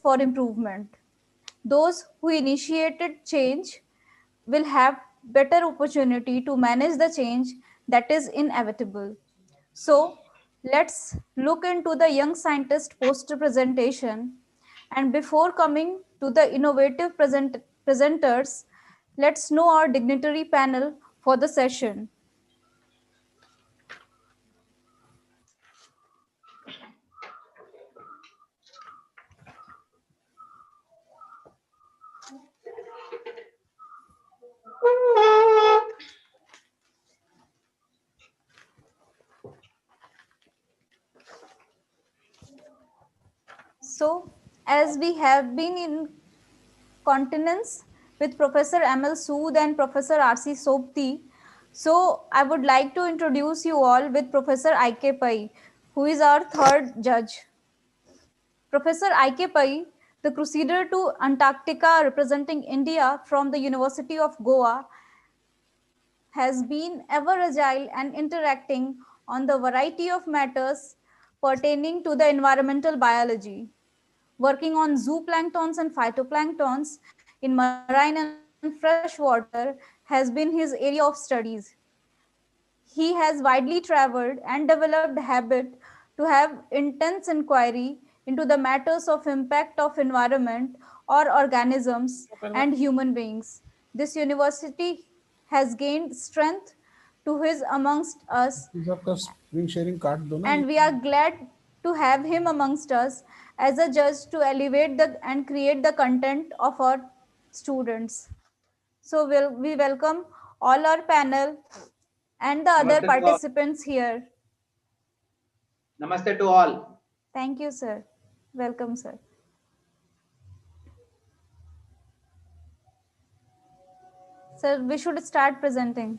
for improvement. Those who initiated change will have better opportunity to manage the change that is inevitable. So let's look into the young scientist poster presentation. And before coming to the innovative presenters, let's know our dignitary panel for the session. So, as we have been in continence with Professor ML Sood and Professor RC Sopti, so I would like to introduce you all with Professor IK Pai, who is our third judge. Professor IK Pai, the Crusader to Antarctica representing India from the University of Goa, has been ever agile and interacting on the variety of matters pertaining to the environmental biology, working on zooplanktons and phytoplanktons in marine and freshwater has been his area of studies. He has widely traveled and developed habit to have intense inquiry into the matters of impact of environment or organisms and human beings. This university has gained strength to his amongst us, and we are glad to have him amongst us as a judge to elevate and create the content of our students. So we welcome all our panel and the other participants here. Namaste to all. Thank you, sir. Welcome, sir. Sir, we should start presenting.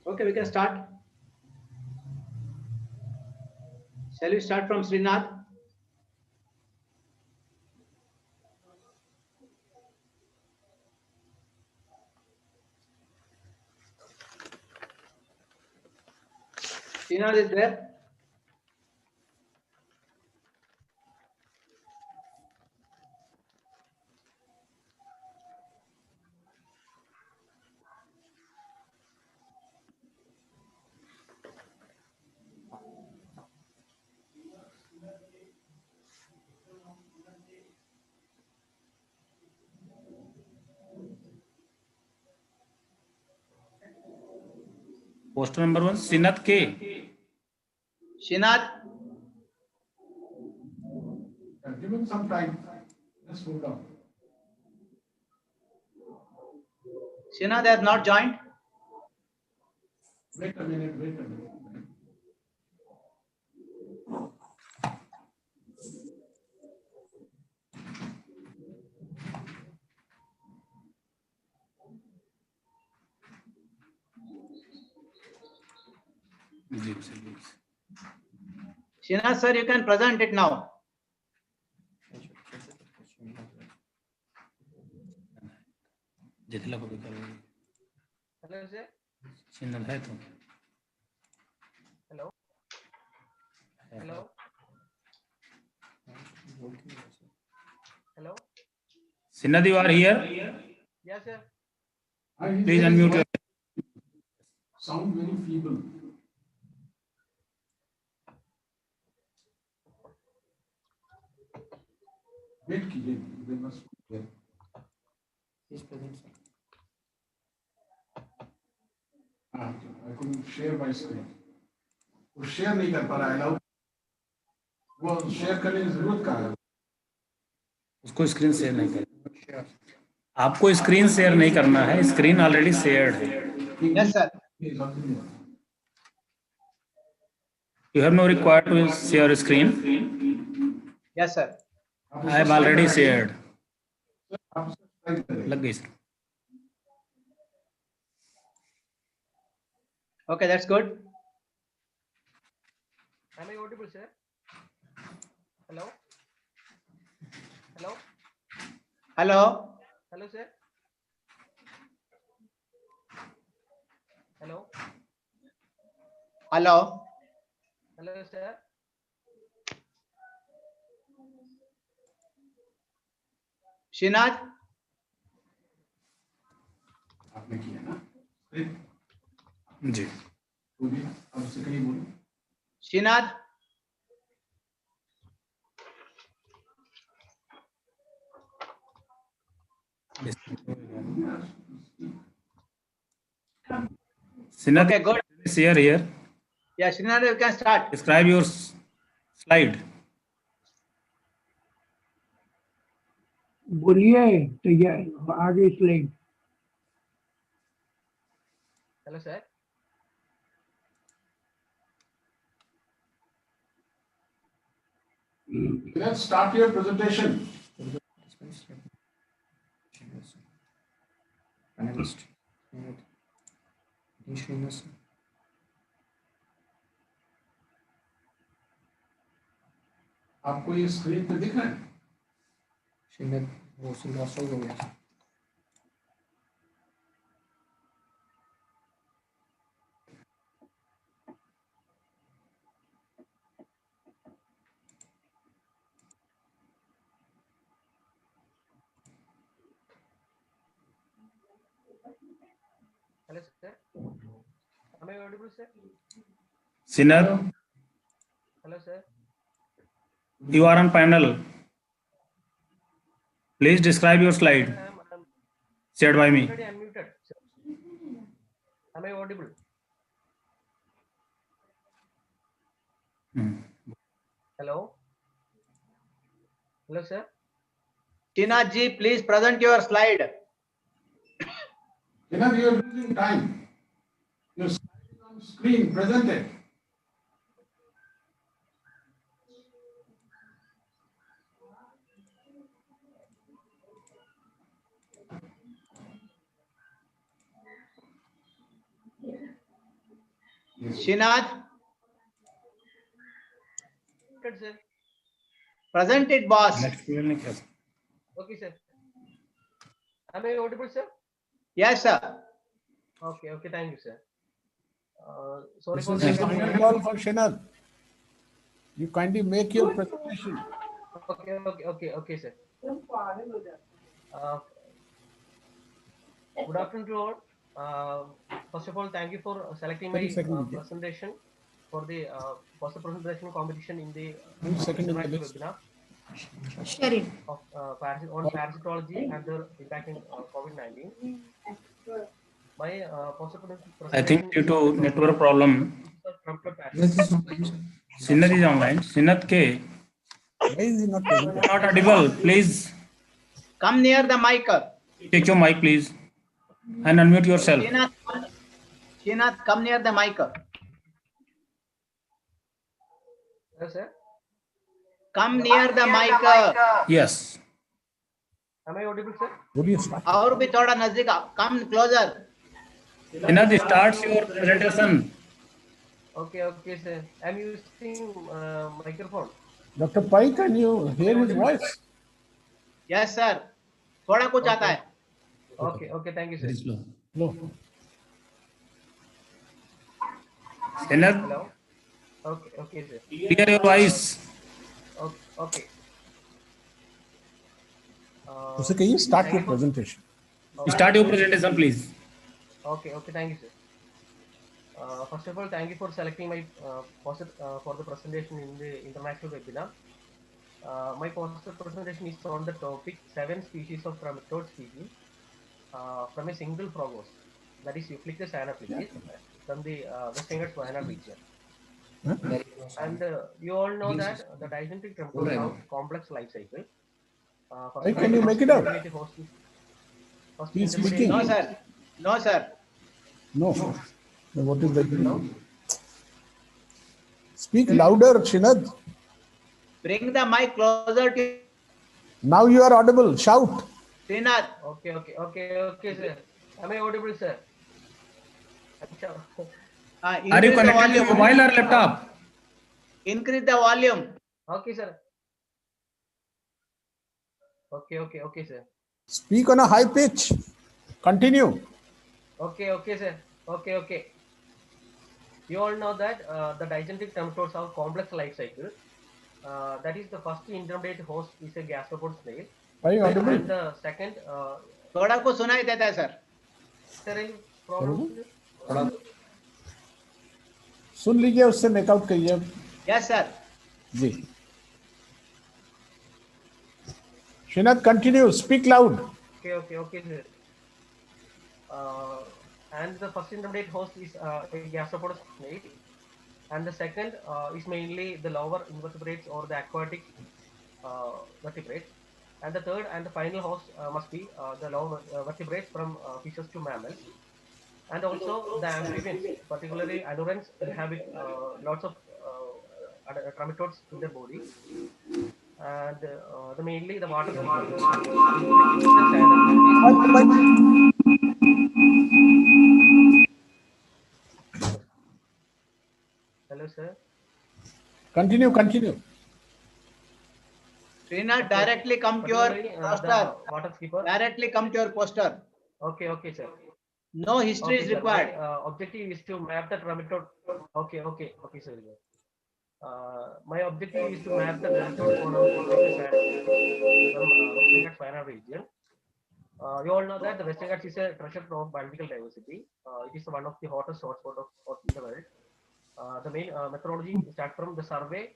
Okay, we can start. Shall we start from Srinath? Srinath is there? Poster number 1, Srinath K. Srinath? Give him some time. Let's move on. Srinath has not joined. Wait a minute, wait a minute. Srinath sir, you can present it now. Hello sir. Hello. Hello. Hello. Srinath, you are here? Yes, sir. Please unmute your. Sound very feeble. Wait, they must be there. Please present, sir. I couldn't share my screen. वो share नहीं कर पा रहा है loud वो share करने की जरूरत कहाँ है उसको स्क्रीन शेयर नहीं करना आपको स्क्रीन शेयर नहीं करना है स्क्रीन ऑलरेडी शेयर्ड है Yes, sir. You have no require to share screen. Yes, sir. I have already shared. लग गई sir. Okay, that's good. Am I audible, sir? Hello? Hello? Hello. Hello, sir? Hello? Hello. Hello, sir? Srinath, आपने किया ना? Script जी बोलिए, अब उससे कहीं बोलो। Srinath, Sinath, okay, good. share here. Yeah, Srinath, you can start. Describe your slide. बोलिए तो ये आगे slide. Hello, sir. Let's start your presentation. Analyst. आपको ये स्क्रीन पे दिख रहा है? वो लॉस हो गया। Hello, sir. Am I audible, sir? Sinath, Hello, sir. you are on panel. Please describe your slide I'm shared by me. already unmuted, sir. Am I audible? Hello. Hello, sir. Srinath ji, please present your slide. You know, you are losing time. Your slide is on screen, present it. Srinath, Good, sir. present it, boss. Next period नहीं किया। Okay, sir. Am I audible, sir? Yes, sir. Okay, okay. Thank you, sir. Sorry This for is the a final call for Srinath. You kindly make your presentation. Okay, sir. Good afternoon to all. First of all, thank you for selecting my presentation for the poster presentation competition in the interactive webinar of on parasitology and their impact in COVID-19. My poster presentation. I think due is on to the network problem, trumpet parasites. Sinath is online. Sinath K, Why is he not present? not audible. Please Come near the mic. take your mic, please, and unmute yourself. Srinath, come near the mic. Hello, sir. Come near the mic. Yes. Am I audible, sir? और भी थोड़ा नजदीक आओ. Come closer. Sinath, start your presentation. Okay, sir. I'm using microphone. Dr. Pai, can you hear his voice? Yes, sir. थोड़ा कुछ आता है. Okay. Thank you, sir. Very slow. No. Sinath, Hello. Okay, sir. clear your voice. Okay. उसे कहिए start Thank your you for- presentation. Start your presentation, please. Okay, thank you, sir. First of all, thank you for selecting my poster for the presentation in the international webinar. My poster presentation is on the topic 7 species of trematode species from a single frog host, that is Euphlyctus anaphylis, from the Western Ghats Wayanad region. And you all know that the diagenetic trematodes have complex life cycle. Why can you make it out? He's speaking. No, sir. No, sir. No. What is that? Speak louder, Srinath. Bring the mic closer to Now you are audible. Shout. Srinath. Okay, sir. Am I audible, sir? Are you Increase the connected to volume. mobile or laptop? Increase the volume. Okay, sir. Okay, sir. Speak on a high pitch. Continue. Okay, sir. Okay. You all know that the diagenetic trematodes have complex life cycle. That is, the first intermediate host is a gastropod snail. Are you audible? And the second, थोड़ा को सुनाई देता है sir. is there any problem? थोड़ा सुन लीजिए, उससे make-out करिए. Yes sir. Ji. Srinath, continue. Speak loud. Okay, sir. And the first intermediate host is a gastropods snail, and the second is mainly the lower invertebrates or the aquatic vertebrates, and the third and the final host must be the lower vertebrates from fishes to mammals, and also the amphibians, particularly anurans, inhabit lots of trematodes in their body, and the mainly the water keeper. Hello, sir. Continue. Srinath, directly come to your poster. The water keeper. Directly come to your poster. Okay, sir. No history is sir. required. My objective is to map the trematode. Okay, sir. My objective is to map the trematode fauna from Western Ghats Wayana region. You all know that the Western Ghats is a treasure trove of biological diversity. It is one of the hottest hotspots of in the world. The main methodology starts from the survey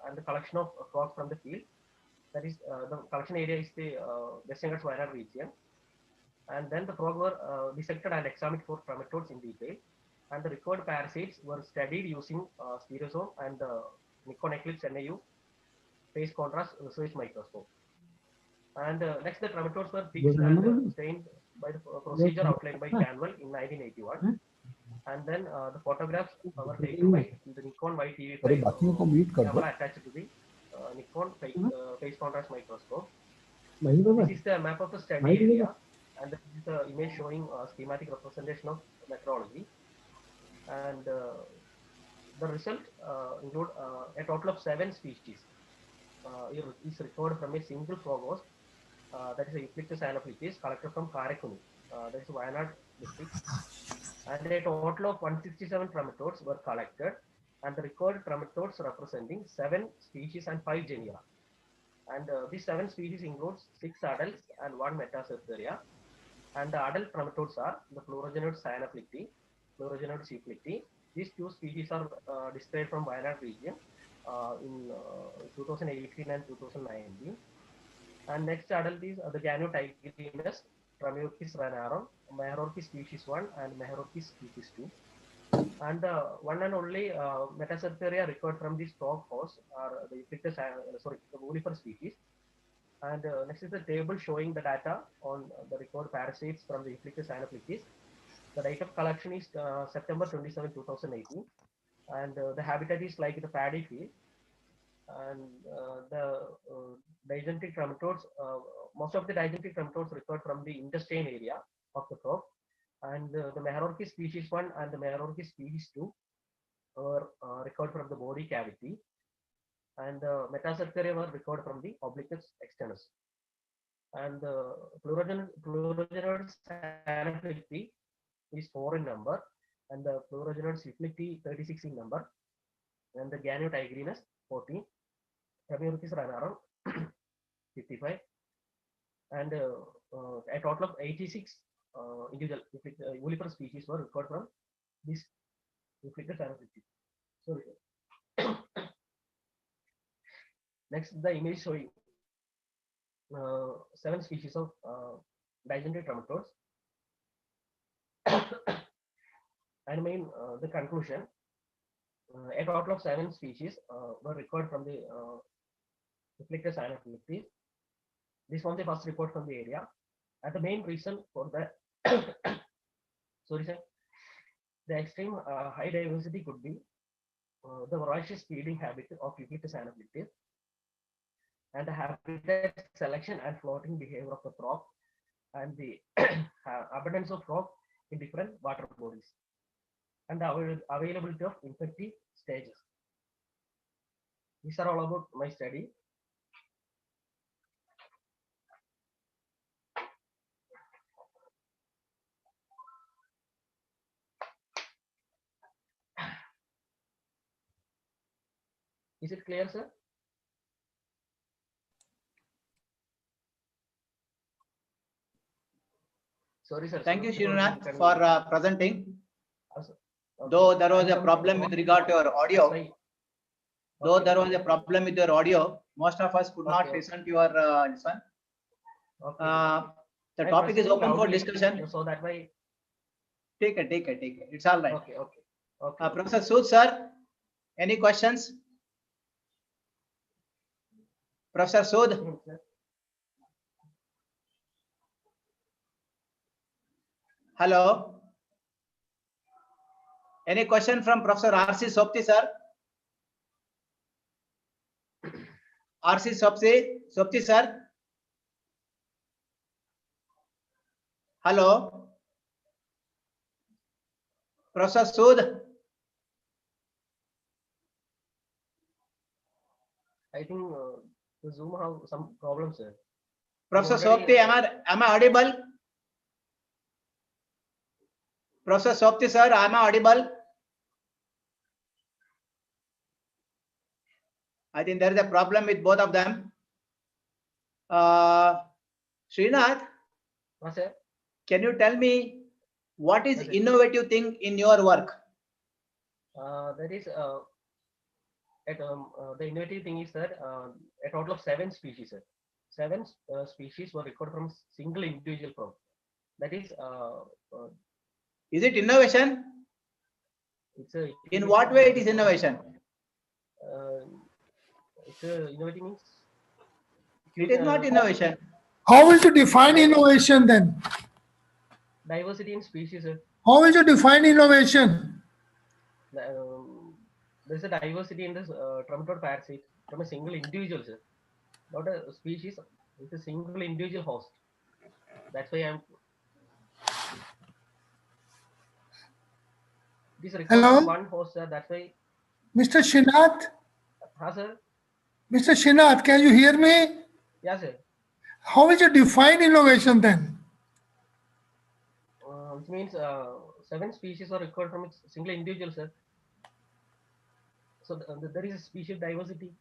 and the collection of frogs from the field. That is, the collection area is the Western Ghats Wayana region. And then the frogs were dissected and examined for trematodes in detail. And the recovered parasites were studied using stereosome and the Nikon Eclipse NAU phase contrast research microscope. And next, the trematodes were fixed and stained by the procedure outlined by Canwell in 1981. And then the photographs were taken by the Nikon YTV5 camera attached to the Nikon phase contrast microscope. This is the map of the study area, and this is the image showing a schematic representation of methodology. And the result include a total of 7 species is recovered from a single frog host, that is a Eucalyptus anophytes collected from Karakuni, that is Wayanad district. And a total of 167 trematodes were collected, and the recorded trematodes representing 7 species and 5 genera. And these 7 species includes 6 adults and 1 metacertheria. And the adult trematodes are the Plurogenodes cyanophyllae, Plurogenodes eucalypti. These 2 species are described from Wayanad region in 2018 and 2019. And next adult is the Ganotigrinus, Tramiorchis ranarum, Meharorchis species 1 and Meharorchis species 2. And the one and only metacertheria recovered from this frog host are the Eucalyptus, the Volifer species. And next is the table showing the data on the recovered parasites from the Eucalyptus anophytes. The date of collection is September 27, 2018. And the habitat is like the paddy field. And the digentic trematodes, most of the digentic trematodes recovered from the intestine area of the frog. And the Meharorchis species 1 and the Meharorchis species 2 were recovered from the body cavity. And the metacertheria were recovered from the obliquus externus. And the Plurogenodes anophyllae is 4 in number, and the Plurogenodes eucalypti 36 in number, and the Ganotigrinus 14, Tramiorchis ranarum 55, and a total of 86 individual Volifer species were recovered from this Eucalyptus anophyllae. Sorry. Next, the image showing 7 species of digentic trematodes. And the conclusion, a total of 7 species were recovered from the Eucalyptus anophyllae. This was the first report from the area. And the main reason for the sorry sir, the extreme high diversity could be the voracious feeding habit of Eucalyptus anophyllae, and the habitat selection and floating behavior of the frog, and the abundance of frog in different water bodies, and the availability of infective stages. These are all about my study. Is it clear, sir? Sorry, sir. Thank you, Sorry for Srinath, inconvenience. for presenting. Okay. Though there was I'm a from problem with North regard to India. your audio, That's why- though Okay. there was a problem with your audio, most of us could not Okay. listen to your this one. Okay. The I'm topic is presenting open for loudly, discussion. so that way. Take it. It's all right. Okay. Professor Sood, sir, any questions? Professor Sood, hello. Any question from Professor R.C. Sopti, sir? R.C. Sopti, sir. Hello. Professor Sood. I think the Zoom have some problems, sir. Professor Already, Sopti, am I audible? Professor Sopti, sir, am I audible? I think there is a problem with both of them. Srinath, sir. can you tell me what is Yes, sir. innovative thing in your work? That is the innovative thing is that a total of 7 species, sir. 7 species were recorded from single individual crop. That is, Is it innovation? In what way it is innovation? It's innovative means. It is not innovation. How will you define innovation then? Diversity in species, sir. How will you define innovation? There's a diversity in this trematode parasite from a single individual, sir. Not a species, it's a single individual host. That's why I'm. This record Hello? from one host, sir. That's why. Mr. Srinath? Sir. Mr. Srinath, can you hear me? Yeah, sir. How will you define innovation then? It means 7 species are recorded from a single individual, sir. So there is a species diversity.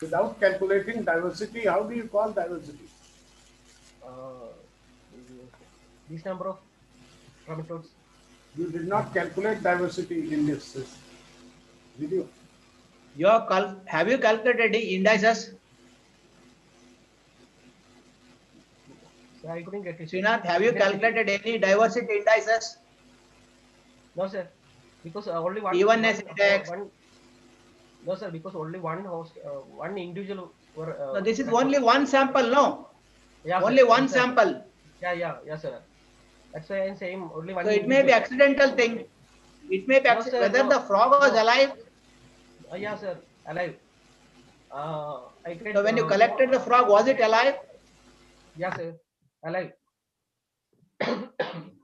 Without calculating diversity, how do you call diversity? This number of trematodes. You did not calculate diversity in this system, did you? Have you calculated the indices? So I couldn't get it. Srinath, have you calculated any diversity indices? No, sir. Because only one. Evenness index. No, sir. Because only one host, one individual were. No, this is only one sample, no? Yeah, only sir. one sample. Yeah, sir. That's why I'm saying only one. So it may be accidental thing. It may be No, sir, whether no. the frog was alive. Yeah, sir. Alive. I get. So when you collected the frog, was it alive? Yeah, sir. Alive.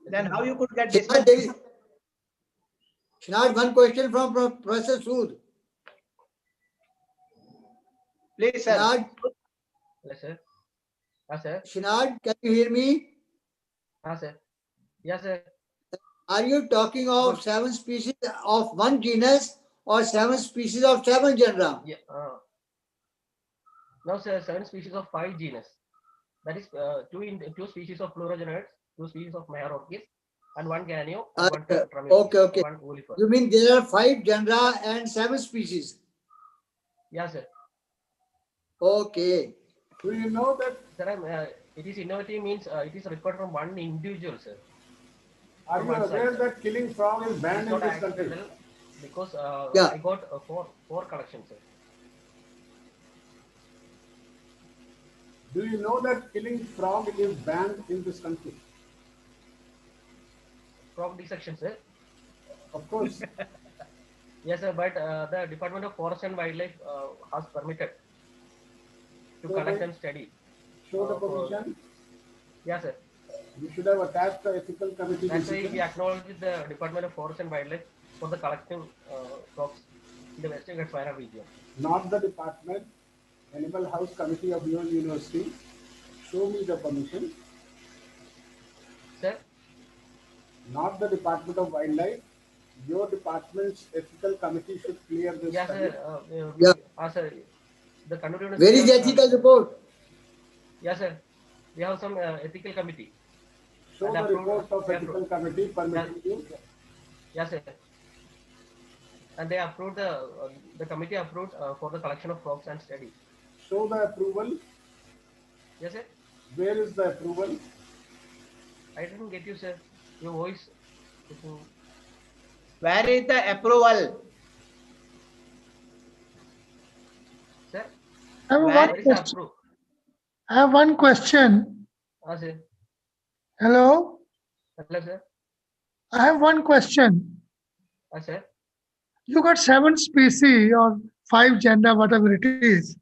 Then how you could get this? Srinath, one question from Professor Sood. Please, sir. Srinath, Yes, sir. Yes, sir. Srinath, can you hear me? Yes, sir. Yes, sir. Are you talking of 7 species of one genus or 7 species of 7 genera? Yeah. No, sir. 7 species of 5 genus. That is 2 species of Plurogenoids, 2 species of Mayororchis, and 1 Ganio, and 1 Tramiorchis, Okay. 1 Olifer. You mean there are 5 genera and 7 species? Yes, sir. Okay. Do you know that? Sir, it is innovative means it is recorded from one individual, sir. Are you aware that killing frog is banned in this country? Because Yeah. I got 4 collections, sir. Do you know that killing frog is banned in this country? Frog dissection, sir. Of course. Yes, sir. But the Department of Forest and Wildlife has permitted to collect and study. Show the permission. Yes, sir. You should have attached the ethical committee That's why we decision. acknowledge the Department of Forest and Wildlife for the collecting frogs in the Western Ghats region. Not the department. Animal House Committee of your university. Show me the permission. Sir? Not the Department of Wildlife. Your department's ethical committee should clear this. Yes, study. sir. Yeah. Sir. The Kannur Where is the ethical report? Yes, sir. We have some ethical committee. Show And the approved- report of they ethical approved- committee permitting you. Yes, sir. And they approved the committee approved for the collection of frogs and study. Show the approval. Yes, sir. Where is the approval? I didn't get you, sir. Your voice. Where is the approval? Sir, I have Where one where is the question. approve? I have one question. Sir. Hello? Hello, sir. I have one question. Sir. You got 7 species or 5 gender, whatever it is.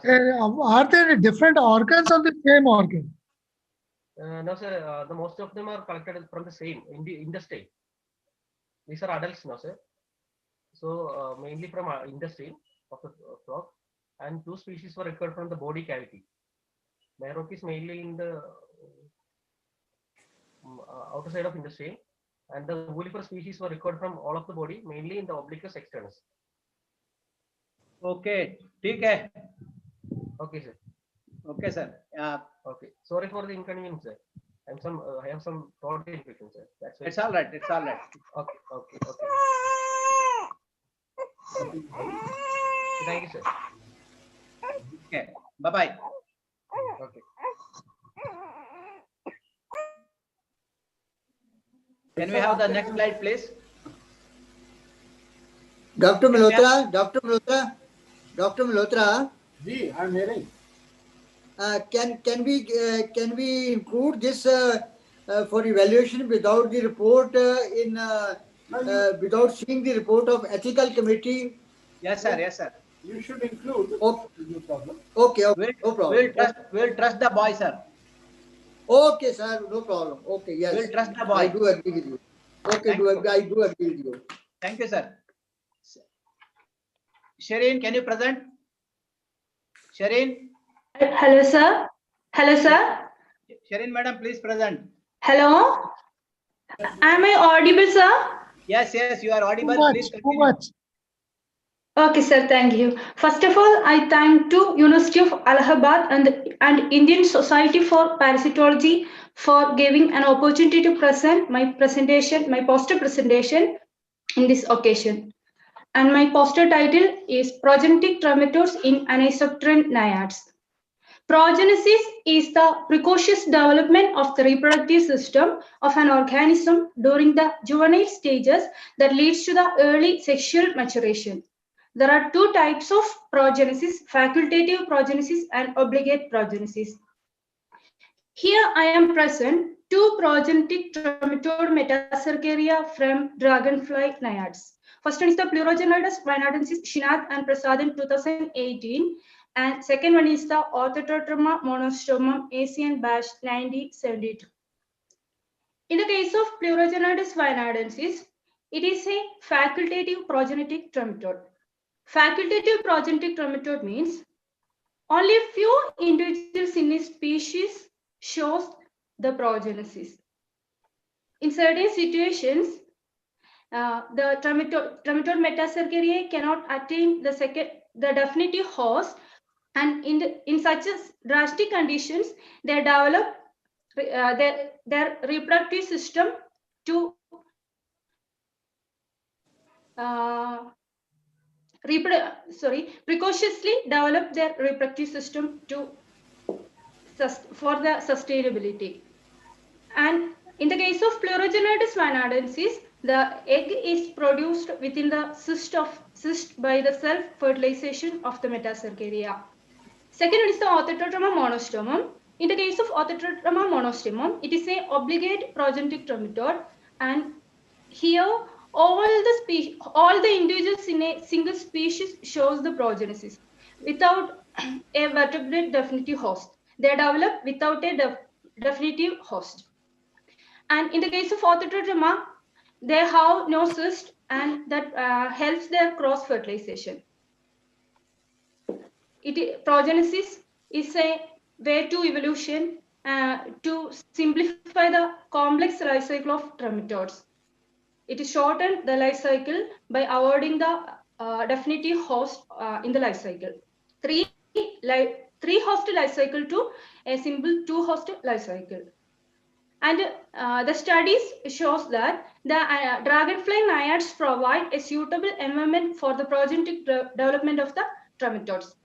Sir. Are there different organs or the same organ? No, sir. The most of them are collected from the same in the state. These are adults now, sir. So mainly from industry of the frog, and 2 species were recovered from the body cavity. Myroc is mainly in the outer side of industry, and the woollifer species were recovered from all of the body, mainly in the obliquus externus. Okay, ठीक है. Okay, sir. Okay, sir. Okay. Sorry for the inconvenience, sir. I have some throat infection, sir. That's why. It's all right. It's all right. Okay. Thank you, sir. Okay. Bye bye. Okay. Can we have the next slide, please? Dr. Malhotra. Ji, I'm hearing. Can we include this for evaluation without the report without seeing the report of ethical committee? Yes, sir. Yes, sir. You should include. Okay. No problem. Okay, no problem. We'll trust the boy, sir. Okay, sir, no problem. Okay, yes. We'll trust the boy. I do agree with you. Okay, Thank you. I do agree with you. Thank you, sir. Shireen, can you present? Shireen? Hello, sir. Hello, sir. Shireen, madam, please present. Hello. Am I audible, sir? Yes, you are audible. Please Too continue. much. Okay, sir. Thank you. First of all, I thank to University of Allahabad and Indian Society for Parasitology for giving an opportunity to present my poster presentation in this occasion. And my poster title is Progenitic Trematodes in Anisopteran Naiads. Progenesis is the precocious development of the reproductive system of an organism during the juvenile stages that leads to the early sexual maturation. There are 2 types of progenesis, facultative progenesis and obligate progenesis. Here I am present 2 progenitic trematode metacercaria from dragonfly naiads. First one is the Pleurogenidus vainadensis Shinath and Prasad in 2018. And second one is the Orthotrema monostomum ACN batch 1972. In the case of Pleurogenidus vainadensis, it is a facultative progenitic trematode. Facultative progenitic trematode means only few individuals in a species shows the progenesis. In certain situations, the trematode metacercaria cannot attain the definitive host, and in such drastic conditions, they develop their reproductive system to precociously develop their reproductive system for the sustainability. And in the case of Pleurogenidus vainadensis, the egg is produced within the cyst by the self-fertilization of the metacercaria. Second one is the Orthotrema monostomum. In the case of Orthotrema monostomum, it is a obligate progenitic trematode, and here all the individuals in a single species shows the progenesis without a vertebrate definitive host. They develop without a definitive host. And in the case of Orthotrema, they have no cyst, and that helps their cross fertilization. Progenesis is a way to evolution to simplify the complex life cycle of trematodes. It is shortened the life cycle by avoiding the definitive host in the life cycle. Three host life cycle to a simple 2 host life cycle. And the studies shows that the dragonfly naiads provide a suitable environment for the progenetic development of the trematodes.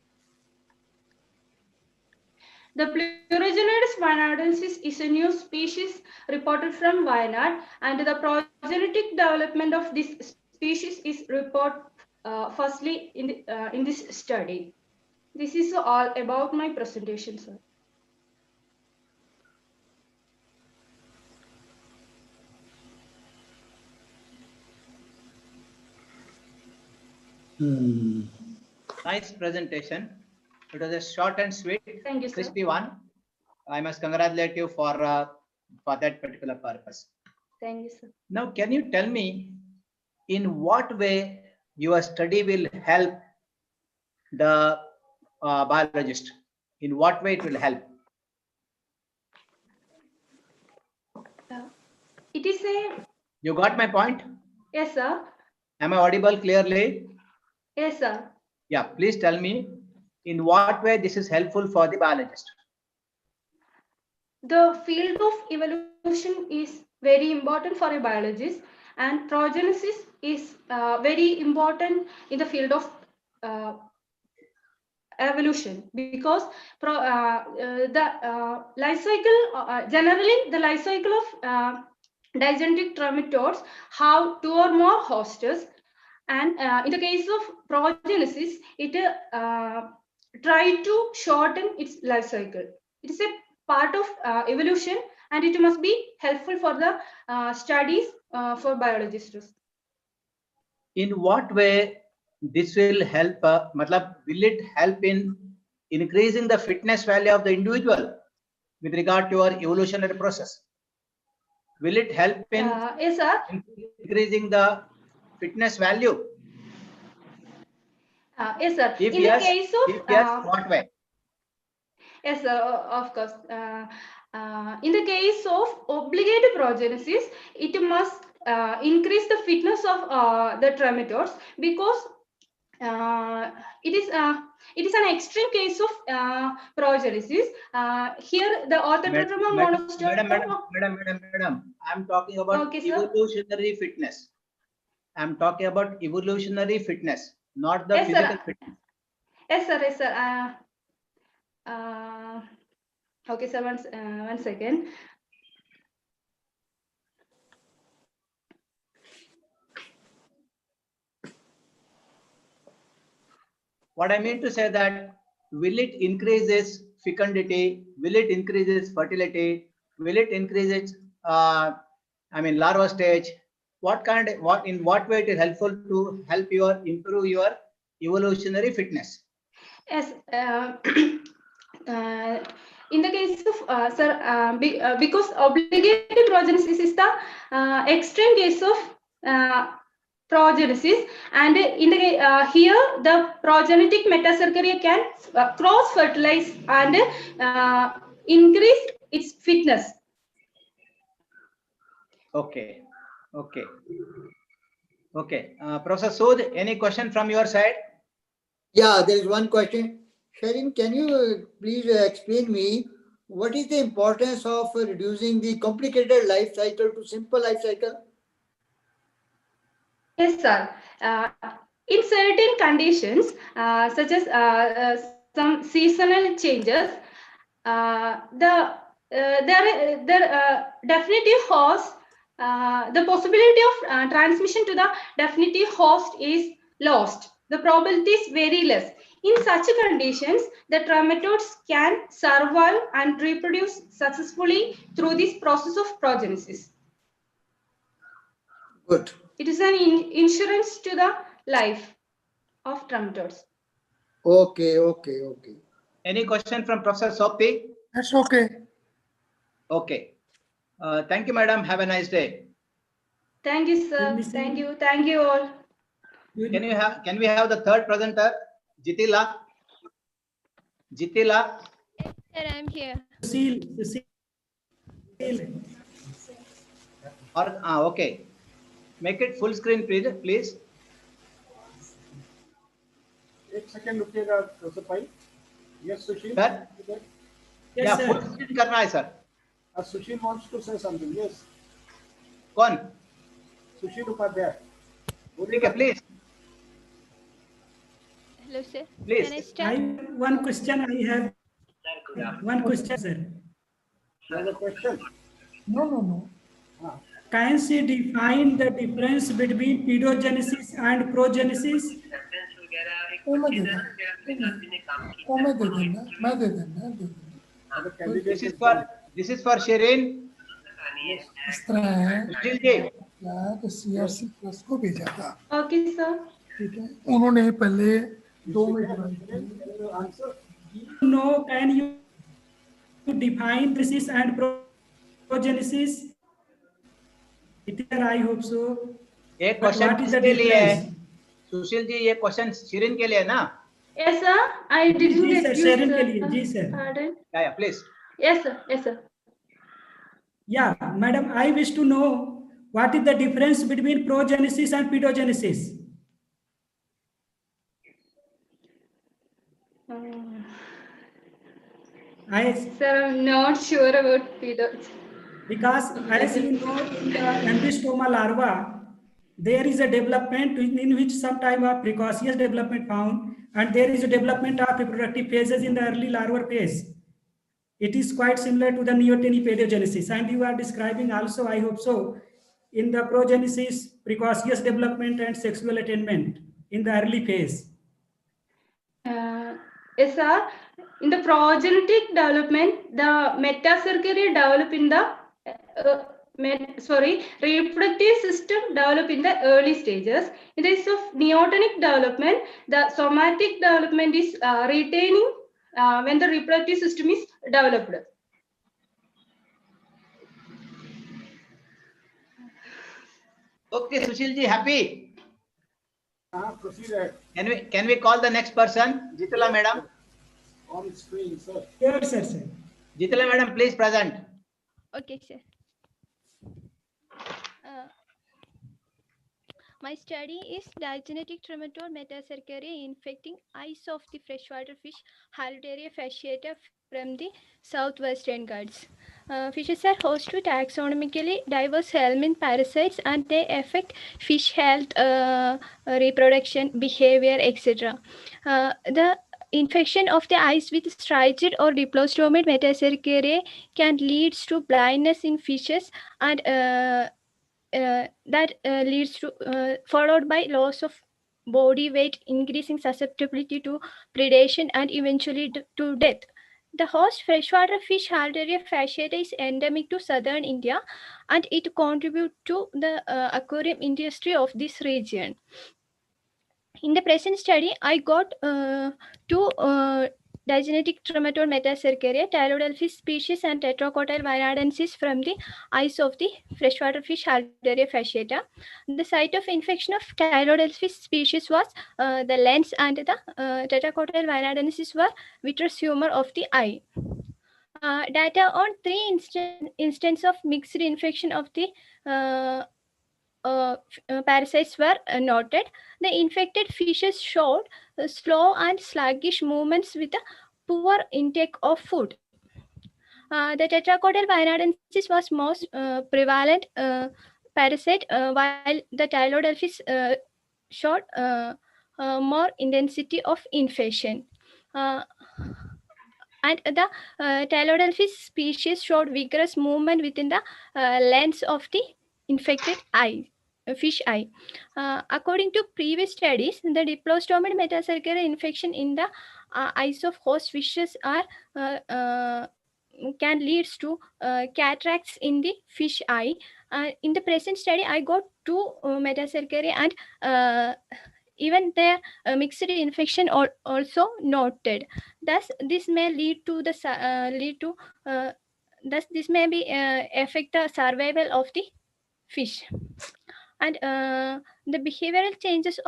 The Pleurogenetes vianadensis is a new species reported from Wayanad, and the progenetic development of this species is reported firstly in this study. This is all about my presentation, sir. Nice presentation. It was a short and sweet, Thank you, sir. crispy one. I must congratulate you for that particular purpose. Thank you, sir. Now, can you tell me in what way your study will help the biologist? In what way it will help? It is a... You got my point? Yes, sir. Am I audible clearly? Yes, sir. Yeah, please tell me in what way this is helpful for the biologist. The field of evolution is very important for a biologist, and progenesis is very important in the field of evolution, because the life cycle, generally the life cycle of digentic trematodes have 2 or more hosts, and in the case of progenesis, it try to shorten its life cycle. It is a part of evolution, and it must be helpful for the studies for biologists. In what way this will help? Will it help in increasing the fitness value of the individual with regard to your evolutionary process? Will it help in yes, sir. increasing the fitness value? Yes, sir. If In yes, the case of if yes, what way? yes, of course. In the case of obligate progenesis, it must increase the fitness of the trematodes, because it is an extreme case of progenesis. Here, the orthotetrama monostope. Madam, I'm talking about Okay, sir. evolutionary fitness. I'm talking about evolutionary fitness, not the Yes, physical sir. fitness. Yes, sir. Yes, sir. Okay, sir. One second. What I mean to say that, will it increase its fecundity? Will it increase its fertility? Will it increase its, larva stage? In what way it is helpful to help improve your evolutionary fitness? Yes. In the case of sir, because obligate progenesis is the extreme case of progenesis, and in the here the progenetic metacercaria can cross fertilize and increase its fitness. Okay. Professor Sood, any question from your side? Yeah, there is one question. Sharon, can you please explain me what is the importance of reducing the complicated life cycle to simple life cycle? Yes, sir. In certain conditions, such as some seasonal changes, there definitive host, the possibility of transmission to the definitive host is lost. The probability is very less. In such conditions, the trematodes can survive and reproduce successfully through this process of progenesis. Good. It is an insurance to the life of trematodes. Okay. Any question from Professor Sopti? That's okay. Okay. Thank you, madam. Have a nice day. Thank you, sir. Thank you all. Can we have the third presenter, Jitila? Sir, I'm here. Okay. Make it full screen, please. एक second रुकिएगा professor भाई. Yes, Sushil. Sir? Yeah, full screen करना है, sir. Sushil wants to say something. Yes. कौन? Sushil Upadhyay. ठीक है, please. Hello, sir. Please. Can I start? One question I have. One question, sir. You have a question? No. Can she define the difference between pedogenesis and progenesis? वो मैं दे देना मैं दे देना This is for Shirin. इस तरह है सुशील जी. तो CRC plus को भेजा था. Okay, sir. ठीक है, उन्होंने पहले 2 में No, can you define this and progenesis? I hope so. एक क्वेश्चन किसके लिए है? सुशील जी, ये क्वेश्चन शिरीन के लिए है ना? Yes, sir. I didn't get you, Sharon sir. के लिए, जी sir. Pardon. Yeah, please. Yes, sir. Yes, sir. Yeah, madam, I wish to know what is the difference between progenesis and pedogenesis? Sir, I'm not sure about pedos. Because as you know, in the embryostoma larva, there is a development in which some type of precocious development found, and there is a development of reproductive phases in the early larval phase. It is quite similar to the neoteny pedogenesis, and you are describing also, I hope so, in the progenesis, precocious development and sexual attainment in the early phase. Yes, sir. In the progenetic development, the metacercaria develop in the reproductive system develop in the early stages. In the case of neotenic development, the somatic development is retaining when the reproductive system is developed. Okay, Sushil ji, happy? Proceed. Can we call the next person? Jitala madam. On screen, sir. Yes, sir. Jitala madam, please present. Okay, sir. My study is digenetic trematode metacercaria infecting eyes of the freshwater fish Halteria fasciata from the southwestern Ghats. Fishes are host to taxonomically diverse helminth parasites, and they affect fish health, reproduction, behavior, etc. The infection of the eyes with striated or diplostomid metacercaria can lead to blindness in fishes, and that leads to followed by loss of body weight, increasing susceptibility to predation, and eventually to death. The host freshwater fish Halteria fasciata is endemic to southern India, and it contributes to the aquarium industry of this region. In the present study, I got two digenetic trematode metacercaria, Tylodelphis species and Tetracotyle vinadensis from the eyes of the freshwater fish Halteria fasciata. The site of infection of Tylodelphis species was the lens, and the Tetracotyle vinadensis were vitreous humor of the eye. Data on 3 instances of mixed infection of the parasites were noted. The infected fishes showed slow and sluggish movements with a poor intake of food. The Tetracotyle vinadensis was most prevalent parasite, while the Tylodelphis showed more intensity of infection. And the Tylodelphis species showed vigorous movement within the lens of the infected eye. Fish eye. According to previous studies, the diplostomid metacercaria infection in the eyes of host fishes can lead to cataracts in the fish eye. In the present study, I got 2 metacercaria, and even their mixed infection also noted. Thus, this may lead to the thus this may be affect the survival of the fish. And the behavioral changes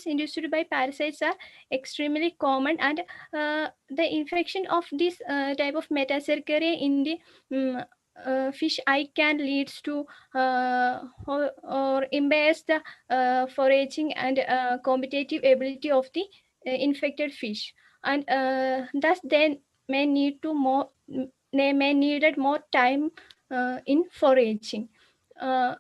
induced by parasites are extremely common, and the infection of this type of metacercaria in the fish eye can lead to or impairs the foraging and competitive ability of the infected fish, and thus they may need to they may needed more time in foraging. In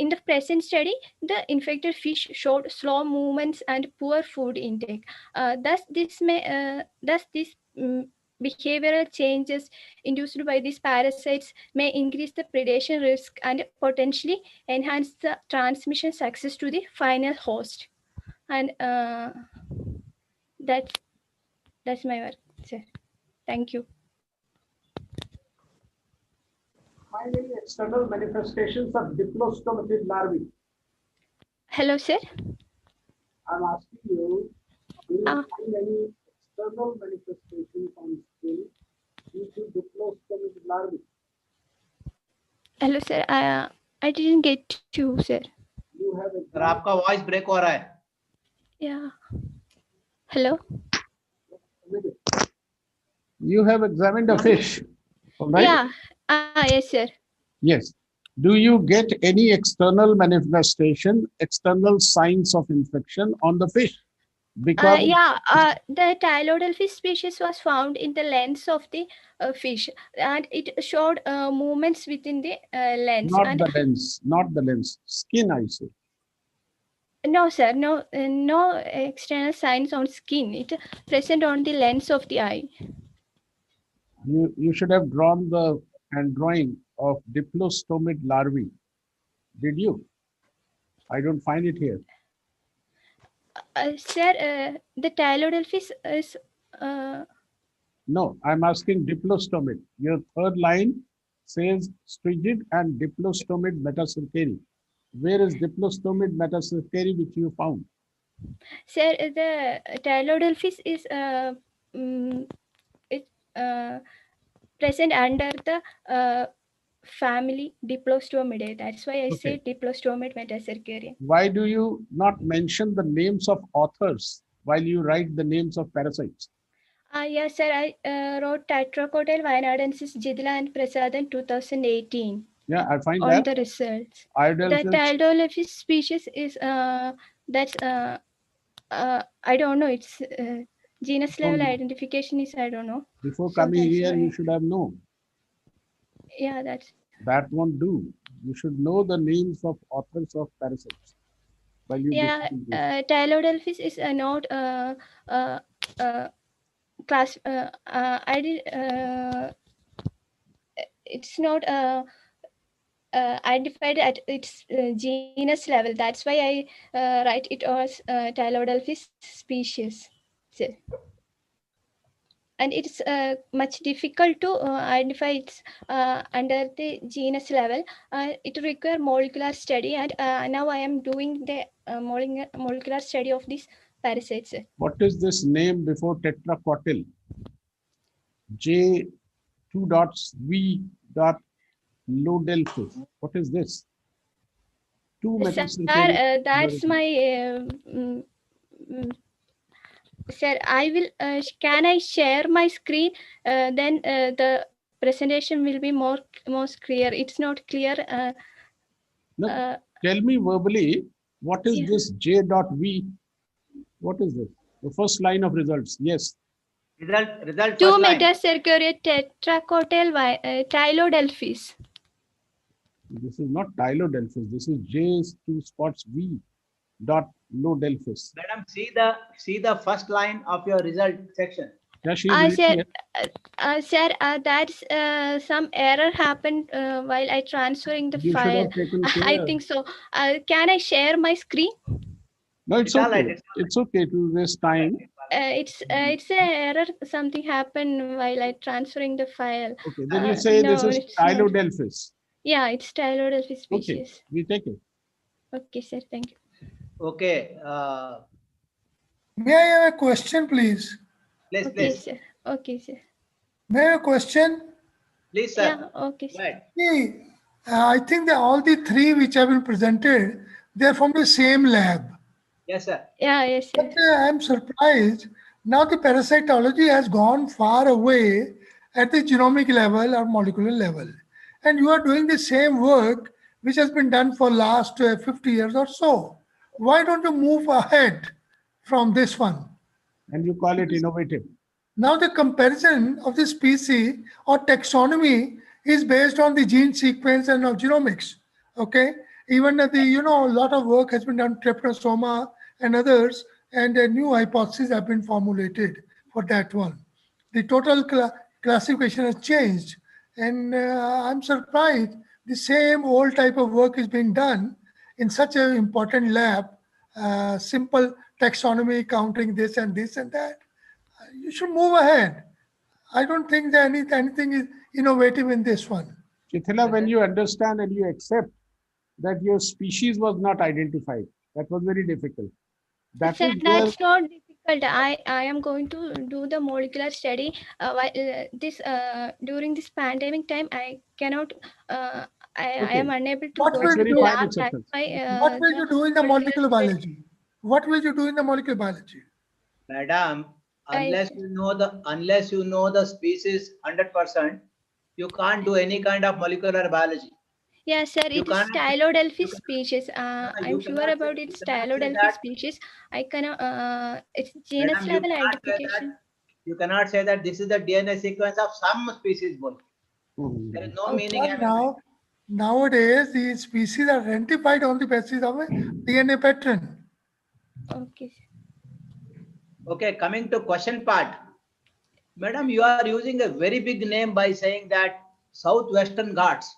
the present study, the infected fish showed slow movements and poor food intake. Thus, this behavioral changes induced by these parasites may increase the predation risk and potentially enhance the transmission success to the final host. And that's my work, sir. Thank you. Find any external manifestations of diplostomatid larvae. Hello, sir. I'm asking you, do you find any external manifestations on skin due to diplostomatid larvae? Hello, sir. I didn't get you, sir. You have sir आपका voice break हो रहा है. Yeah. Hello. You have examined a fish, all right? Yeah. Yes, sir. Yes. Do you get any external manifestation, external signs of infection on the fish? Because The Tylodelphis species was found in the lens of the fish, and it showed movements within the lens. not the lens, skin, I say. No, sir. No external signs on skin. It present on the lens of the eye. You should have drawn the drawing of diplostomid larvae. Did you? I don't find it here. Sir, the Tylodelphis is. No, I'm asking diplostomid. Your third line says strigid and diplostomid metacircari. Where is diplostomid metacircari which you found? Sir, the Tylodelphis is present under the family Diplostomidae. That's why I say Diplostomid metacircarium. Why do you not mention the names of authors while you write the names of parasites? Yes, sir. I wrote Tetracotyl Waynadensis Jidila and Prasadan 2018. Yeah, I find on that. the results. Iodel The Tylodelphis species is that's I don't know. It's genus level identification is I don't know. Before So coming that's here, why- you should have known. Yeah, that's. That won't do. You should know the names of authors of parasites. While you Yeah, discuss this. Tylodelphis is not class. I did. It's not identified at its genus level. That's why I write it as Tylodelphis species. So, and it's much difficult to identify it under the genus level. It requires molecular study, and now I am doing the molecular study of these parasites. What is this name before tetracotyl? J 2 dots V dot Lodelphis. What is this? Two Sir, that's my sir. I will. Can I share my screen? Then the presentation will be more clear. It's not clear. No, tell me verbally, what is this J dot V? What is this? The first line of results. Yes. Result Two first line. metacircariate tetracotyl Tylodelphis. This is not Tylodelphis. This is J 2 spots V dot Lodelphis. Madam, see the first line of your result section. Yeah, she is Sir, that's some error happened while I transferring the You should file. have taken I care. think so. Can I share my screen? No, it's all okay. right, It's okay to waste time. It's an error. Something happened while I transferring the file. Okay, then you say no, this is it's not. Tylodelphis. Yeah, it's Tylodelphis Okay, species. we take it. Okay, sir. Thank you. Okay. May I have a question, please? Please, Okay, please. sir. Okay, sir. May I have a question? Please, sir. Yeah, okay, sir. Right. See, I think that all the three which have been presented, they're from the same lab. Yes, sir. Yeah, yes, sir. But I'm surprised. Now the parasitology has gone far away at the genomic level or molecular level. And you are doing the same work which has been done for last 50 years or so. Why don't you move ahead from this one? And you call it innovative. Now the comparison of the species or taxonomy is based on the gene sequence and of genomics. Okay, even the a lot of work has been done, trypanosoma and others, and a new hypotheses have been formulated for that one. The total classification has changed, and I'm surprised the same old type of work is being done in such an important lab. Simple taxonomy, counting this and this and that. You should move ahead. I don't think that anything is innovative in this one. Chithila, when you understand and you accept that your species was not identified, that was very difficult. That Sir, is where that's not difficult. I am going to do the molecular study. During this pandemic time, I cannot. I am unable to What go will to the you lab. do? That's why, What will you do in the molecular study. biology? What will you do in the molecular biology? Madam, unless you know the species 100%, you can't do any kind of molecular biology. Yeah, sir. You It is cannot. Stylodelphi species. You I'm sure cannot about say, its you cannot say Stylodelphi that. species. I cannot. It's genus Madam, you level cannot say identification. that. You cannot say that this is the DNA sequence of some species. There is no meaning. Now, nowadays, the species are identified on the basis of a DNA pattern. Okay. Okay, coming to question part. Madam, you are using a very big name by saying that Southwestern Ghats.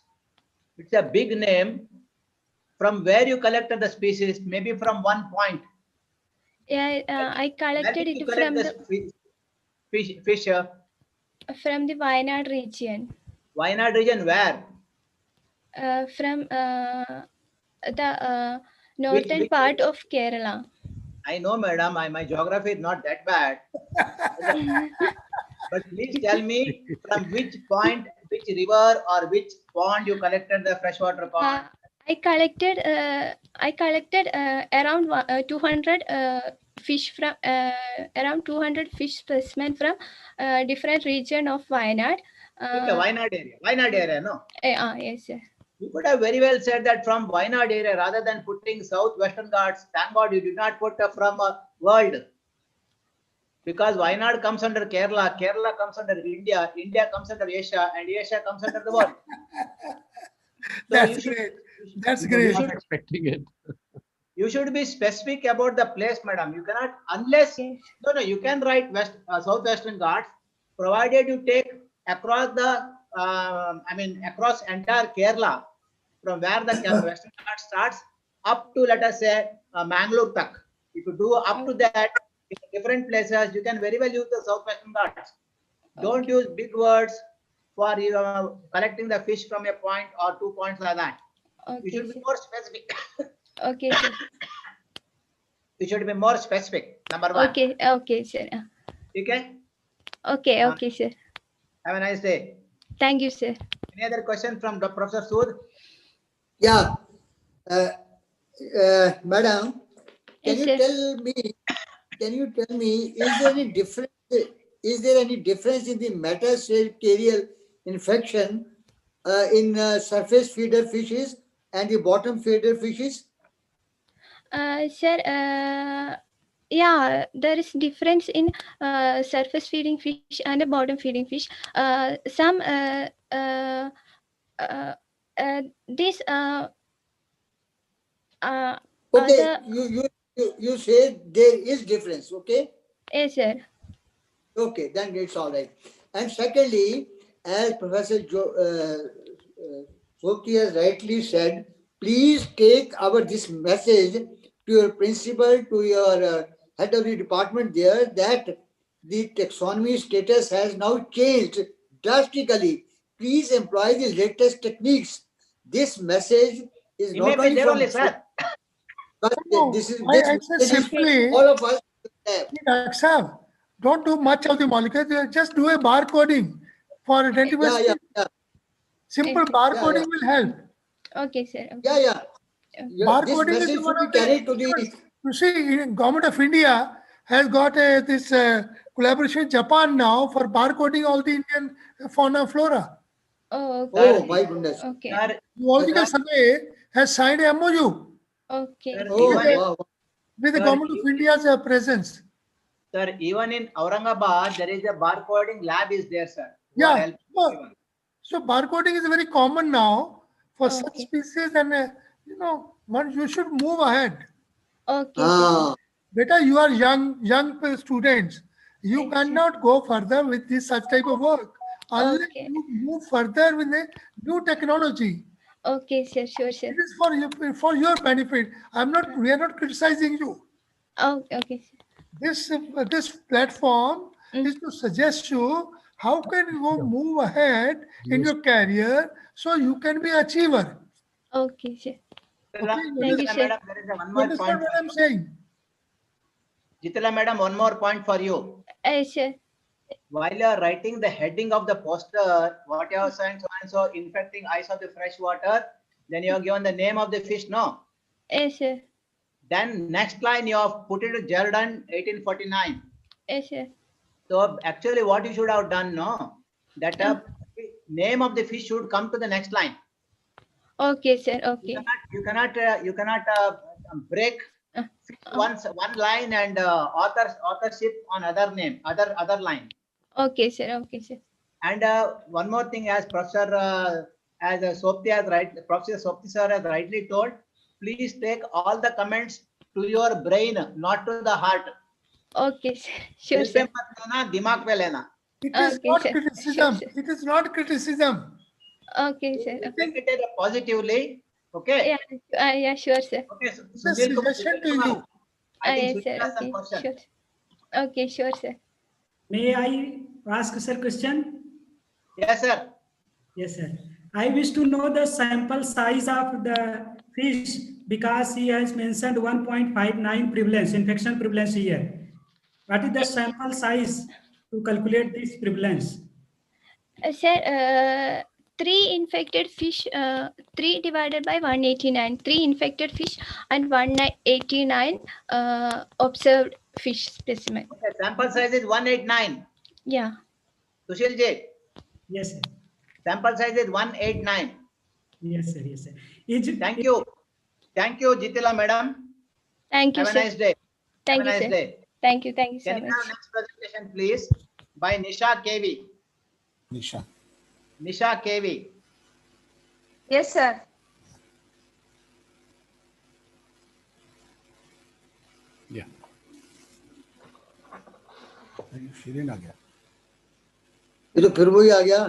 It's a big name. From where you collected the species? Maybe from one point. Yeah, I Where collected did you it collect from the fish? the Wayanad region. Wayanad region where? From the northern part of Kerala. I know, madam. My geography is not that bad. But please tell me from which point, which river or which pond you collected the freshwater pond? I collected around 200 fish from around 200 fish specimen from different region of Wayanad. Okay, Wayanad area, no? Yes, sir. You could have very well said that from Wayanad area rather than putting Southwestern Ghats. Thank God you did not put from world. Because Wayanad comes under Kerala, Kerala comes under India, India comes under Asia, and Asia comes under the world. That's great. That's great. I was expecting it. You should be specific about the place, madam. You cannot, unless, no, you can write Southwestern Ghats, provided you take across the, across entire Kerala, from where the Western Ghats starts, up to, let us say, Mangalore Tak. If you do up to that, in different places, you can very well use the Southwestern Ghats. Don't use big words for collecting the fish from a point or 2 points like that. You should be more specific. Okay, sir. You should be more specific. Number one. Okay, sir. Okay? Okay, sir. Have a nice day. Thank you, sir. Any other question from Professor Sood? Yeah. Madam, can you tell me, is there any difference? Is there any difference in the metacercarial infection in surface feeder fishes and the bottom feeder fishes? Sir, yeah, there is difference in surface feeding fish and the bottom feeding fish. Some this okay, you say there is difference, okay? Yes, sir. Okay, then it's all right. And secondly, as Professor Soki has rightly said, please take this message to your principal, to your head of the department there, that the taxonomy status has now changed drastically. Please employ the latest techniques. This message is not only from but this is simply all of us. Accept. Don't do much of the molecule. Just do a barcoding for identification. Simple barcoding will help. Okay, sir. Okay. Barcoding is one of the. You see, Government of India has got this collaboration with Japan now for barcoding all the Indian fauna and flora. Oh my goodness. Okay. Zoological Survey has signed a MOU. Okay. With the Government of India's presence. Sir, even in Aurangabad, there is a barcoding lab is there, sir. who are Yeah. helping So, everyone. so barcoding is very common now for such Okay. species, and one you should move ahead. Okay, Ah, Beta, you are young students. You Yes, cannot go further with this such type of work unless Okay. you move further with a new technology. Okay, sir. Sure, sir. It is for your benefit. We are not criticizing you. Okay. This platform is to suggest you how can you move ahead in your career so you can be achiever. Okay, sir. Okay, Thank you, sir. Madam, there is a one you more understand point. what I'm saying? Jitala madam, one more point for you. Yes, sir. While you are writing the heading of the poster, what you are saying, so and so infecting ice of the fresh water, then you have given the name of the fish, no? Yes, sir. Then next line you have put it to Jordan 1849. Yes, sir. So actually what you should have done, no? That name of the fish should come to the next line. Okay, sir. Okay. You cannot break one line and authorship on other name, other line. Okay, sir. Okay, sir. And one more thing, as Professor Sopti has Professor Sopti sir has rightly told, please take all the comments to your brain, not to the heart. Okay, sir. Sure, दिल पे sir. मत लेना, दिमाग पे लेना. It is Okay, not sir. criticism. Sure, sir. It is not criticism. Okay, sir. Okay. Take it positively. Okay. Yeah, sure, sir. Okay. It's a suggestion to you. I think Yes, sir. Sunil has some Okay. question. Sure. Okay, sure, sir. May I ask, sir, question? Yes, sir. Yes, sir. I wish to know the sample size of the fish because he has mentioned 1.59 prevalence, infection prevalence here. What is the sample size to calculate this prevalence? Sir, 3 infected fish, 3 divided by 189, 3 infected fish and 189 observed fish specimen. Okay, sample size is 189. Yeah. Sushil ji. Yes, sir. Sample size is 189. Yes, sir. Yes, sir. Thank you. Thank you, Jitila madam. Thank you, Have sir. a nice day. Thank Have a you, nice sir. day. Thank you so Can you much. have next presentation, please, by Nisha KV. Nisha. Nisha KV. Yes, sir. Yeah. Shirin आ गया. ये तो फिर वही आ गया.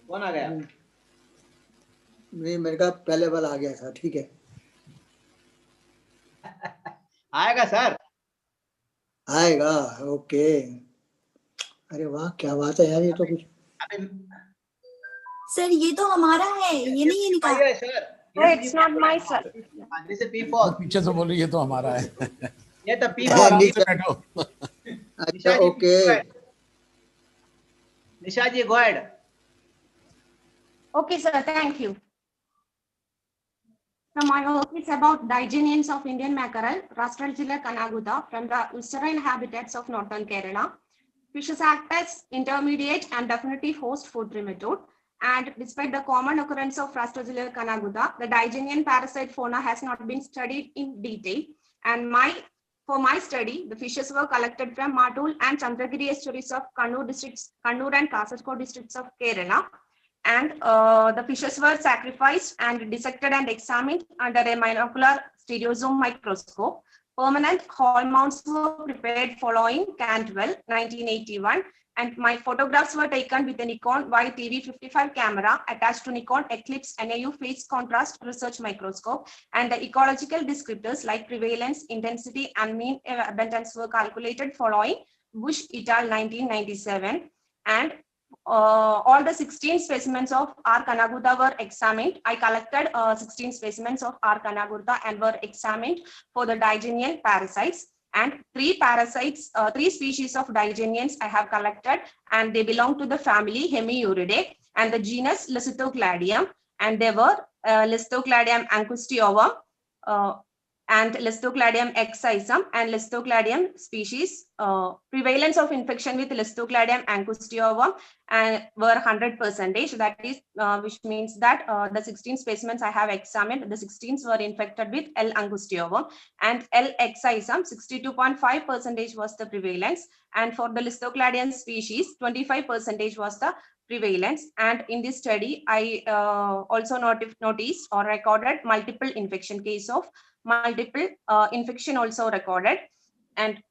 कौन आ गया? नहीं, मेरे का पहले वाला आ गया था. ठीक है. आएगा सर. आएगा. ओके. अरे वाह, क्या बात है यार, ये तो कुछ. सर ये तो हमारा है, ये नहीं है निकाल. Sir, it's not my sir. This is P4. पीछे से बोल रही ये तो हमारा है. ये तो P4. अच्छा, okay. Nisha ji, go ahead. Okay, sir. Thank you. Now, my work is about digeneans of Indian mackerel, Rastral Jilla Kanaguda, from the Usterine habitats of northern Kerala. Fishes act as intermediate and definitive host food trematode. And despite the common occurrence of Rastral Kanaguda, the digenean parasite fauna has not been studied in detail. And for my study, the fishes were collected from Matul and Chandragiri estuaries of Kannur and Kasaragod districts of Kerala. And the fishes were sacrificed and dissected and examined under a monocular stereozoom microscope. Permanent hall mounts were prepared following Cantwell, 1981. And my photographs were taken with a Nikon YTV55 camera attached to Nikon Eclipse NAU phase contrast research microscope. And the ecological descriptors like prevalence, intensity, and mean abundance were calculated following Bush et al. 1997. And all the 16 specimens of R. Kanaguda were examined. I collected 16 specimens of R. Kanaguda and were examined for the digenean parasites. And 3 species of digeneans I have collected, and they belong to the family Hemiuridae and the genus Lysithocladium. And they were Lysithocladium angustiovum, and Listocladium excisum and Listocladium species. Prevalence of infection with Listocladium angustiovum and were 100%. That is, which means that the 16 specimens I have examined, the 16s were infected with L. angustiovum, and L. excisum 62.5% was the prevalence, and for the Listocladium species 25% was the prevalence. And in this study, I also noticed or recorded multiple infection case of multiple infection also recorded. And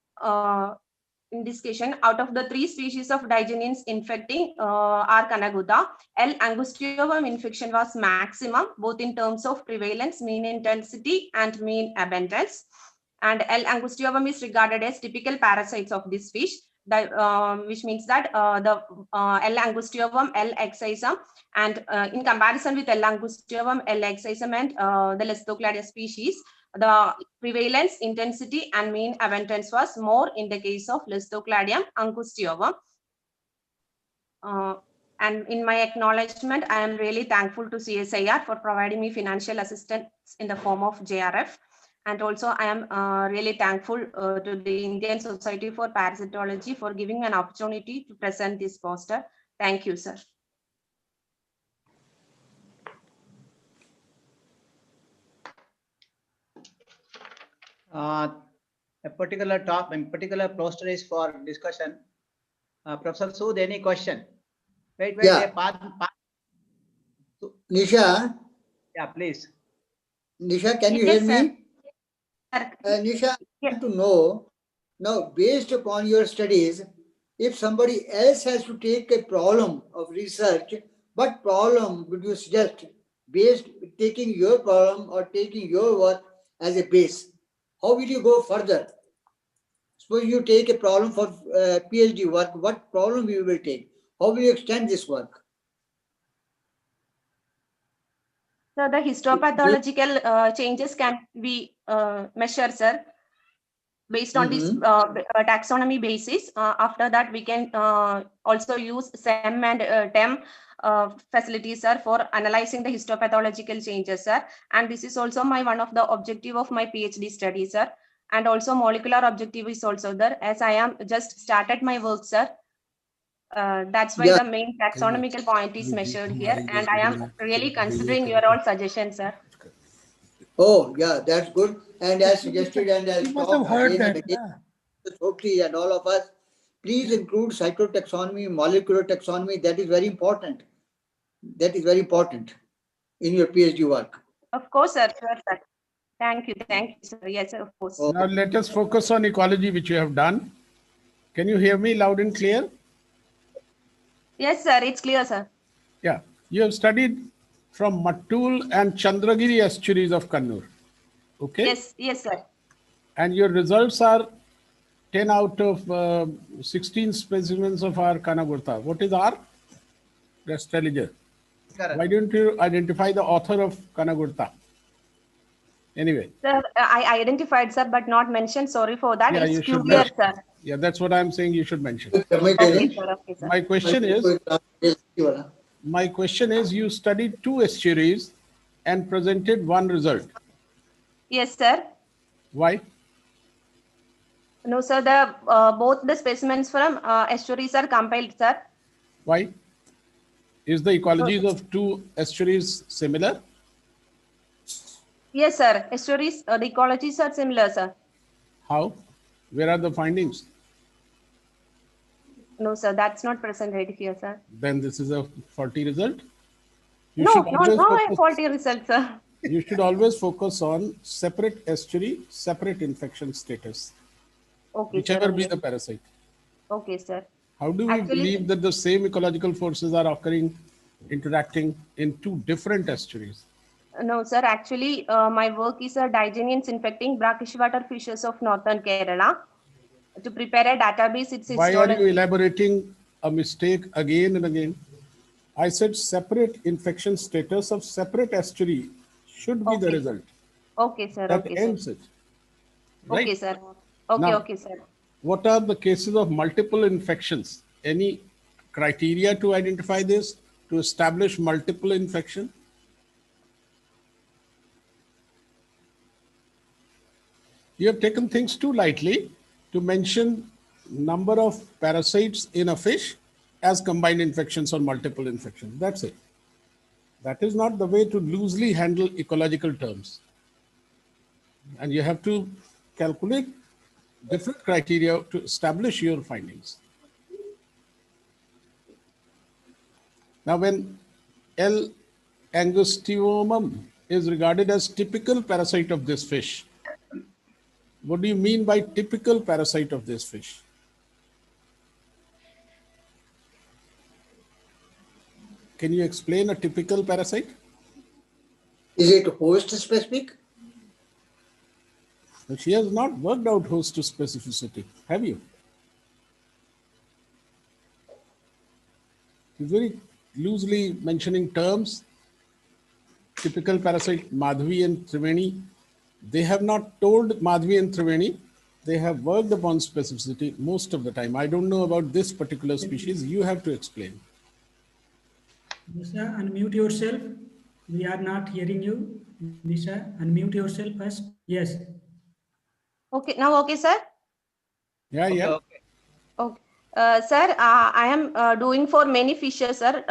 in this case, out of the 3 species of digenins infecting R. canaguta, L. angustiovum infection was maximum, both in terms of prevalence, mean intensity, and mean abundance. And L. angustiovum is regarded as typical parasites of this fish, which means that the L. angustiovum, L. excisum, and in comparison with L. angustiovum, L. excisum, and the Listocladia species, the prevalence, intensity, and mean abundance was more in the case of Listocladium angustiovum. And in my acknowledgement, I am really thankful to CSIR for providing me financial assistance in the form of JRF. And also I am really thankful to the Indian Society for Parasitology for giving me an opportunity to present this poster. Thank you, sir. A particular poster is for discussion. Professor Sood, any question? Wait. Yeah. Nisha? Yeah, please. Nisha, can you hear me? Nisha, I want to know, now based upon your studies, if somebody else has to take a problem of research, what problem would you suggest based taking your problem or taking your work as a base? How will you go further? Suppose you take a problem for PhD work, what problem you will take? How will you extend this work? So the histopathological changes can be measured, sir, based on this taxonomy basis. After that, we can also use SEM and TEM facilities, sir, for analyzing the histopathological changes, sir. And this is also one of the objective of my PhD study, sir. And also molecular objective is also there, as I am just started my work, sir. That's why the main taxonomical point is measured here, and I am really considering your all suggestions, sir. Oh, yeah, that's good. And as suggested and as talked again and again, Sopti and all of us, please include cytotaxonomy, molecular taxonomy. That is very important. That is very important in your PhD work. Of course, sir. Sure, sir. Thank you, sir. Yes, sir, of course. Now let us focus on ecology, which you have done. Can you hear me loud and clear? Yes, sir. It's clear, sir. Yeah. You have studied from Mattul and Chandragiri estuaries of Kannur. Okay? Yes, sir. And your results are 10 out of 16 specimens of our Kanagurta. What is R? Rastreliger. Why don't you identify the author of Kanagurta? Anyway. Sir, I identified, sir, but not mentioned. Sorry for that. Yeah, it's clear, sir. Yeah, that's what I'm saying. You should mention. Okay, sir. My question is, you studied 2 estuaries and presented 1 result. Yes, sir. Why? No, sir. Both the specimens from estuaries are compiled, sir. Why? Is the ecologies of 2 estuaries similar? Yes, sir. Estuaries, the ecologies are similar, sir. How? Where are the findings? No, sir. That's not presented here, sir. Then this is a faulty result? No, a faulty result, sir. You should always focus on separate estuary, separate infection status. Okay, whichever sir. be the parasite. Okay, sir. How do we believe that the same ecological forces are occurring, interacting in 2 different estuaries? No, sir. Actually, my work is digenins infecting brackish water fishes of northern Kerala. To prepare a database, it's Why are you elaborating a mistake again and again? I said separate infection status of separate estuary should be the result. Okay, sir. That ends it. Right? Okay, sir. Okay, now, okay, sir. What are the cases of multiple infections? Any criteria to identify this, to establish multiple infection? You have taken things too lightly to mention number of parasites in a fish as combined infections or multiple infections. That's it. That is not the way to loosely handle ecological terms. And you have to calculate different criteria to establish your findings. Now, when L. angustiomum is regarded as typical parasite of this fish, what do you mean by typical parasite of this fish? Can you explain a typical parasite? Is it host specific? She has not worked out host specificity, have you? She's very loosely mentioning terms. Typical parasite, Madhvi and Triveni. They have not told Madhvi and Triveni. They have worked upon specificity most of the time. I don't know about this particular species. You have to explain. Nisha, unmute yourself. We are not hearing you. Nisha, unmute yourself first. Yes. Okay, now okay, sir. Yeah, Okay, yeah. okay. Okay. Sir, I am doing for many fishes, sir.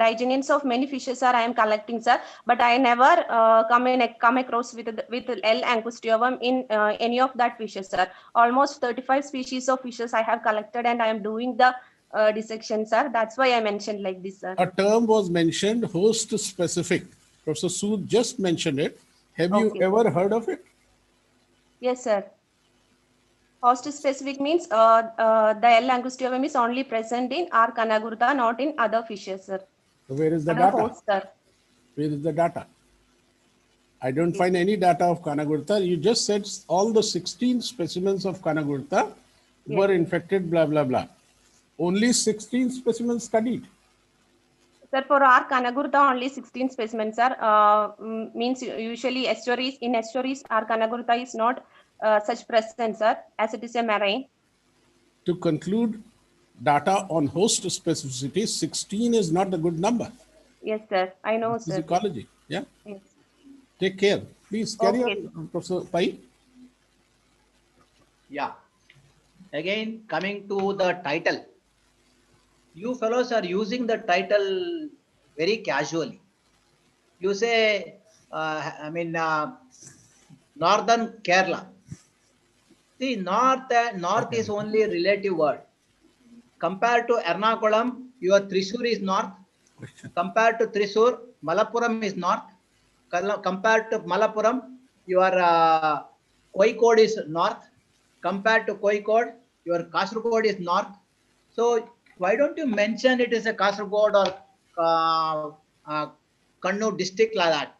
Digenins of many fishes, sir. I am collecting, sir. But I never come across with L. angustiovum in any of that fishes, sir. Almost 35 species of fishes I have collected, and I am doing the dissection, sir. That's why I mentioned like this, sir. A term was mentioned, host specific. Professor Sood just mentioned it. Have you ever heard of it? Yes, sir. Host specific means the L. angustiovum is only present in R. canagurta, not in other fishes, sir. So where is the Other data? hosts, sir. Where is the data? I don't find any data of canagurta. You just said all the 16 specimens of canagurta were infected, blah, blah, blah. Only 16 specimens studied. Sir, for our canagurta, only 16 specimens, sir. Means usually estuaries, in estuaries, our canagurta is not such present, sir, as it is a marine. To conclude data on host specificity, 16 is not a good number. Yes, sir. I know, This is sir. ecology. Yeah. Yes. Take care. Please carry on, Professor Pai. Yeah. Again, coming to the title. You fellows are using the title very casually. You say, Northern Kerala. See, north is only a relative word. Compared to Ernakulam, your Thrissur is north. Compared to Thrissur, Malappuram is north. Compared to Malappuram, your Kozhikode is north. Compared to Kozhikode, your Kasaragod is north. So why don't you mention it as a Kasaragod or Kannur district like that?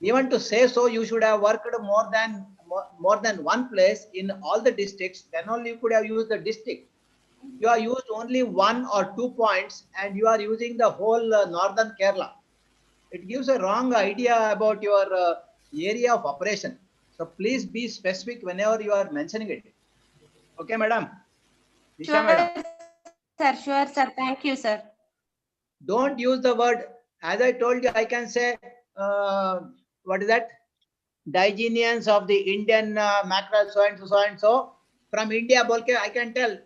Even to say so, you should have worked more than one place in all the districts. Then only you could have used the district. You are used only 1 or 2 points, and you are using the whole northern Kerala. It gives a wrong idea about your area of operation. So please be specific whenever you are mentioning it. Okay, madam? Sure, madam. Sir. Sure, sir. Thank you, sir. Don't use the word, as I told you, I can say, what is that? Digenins of the Indian mackerel, so and so, so and so. From India, bolke, I can tell.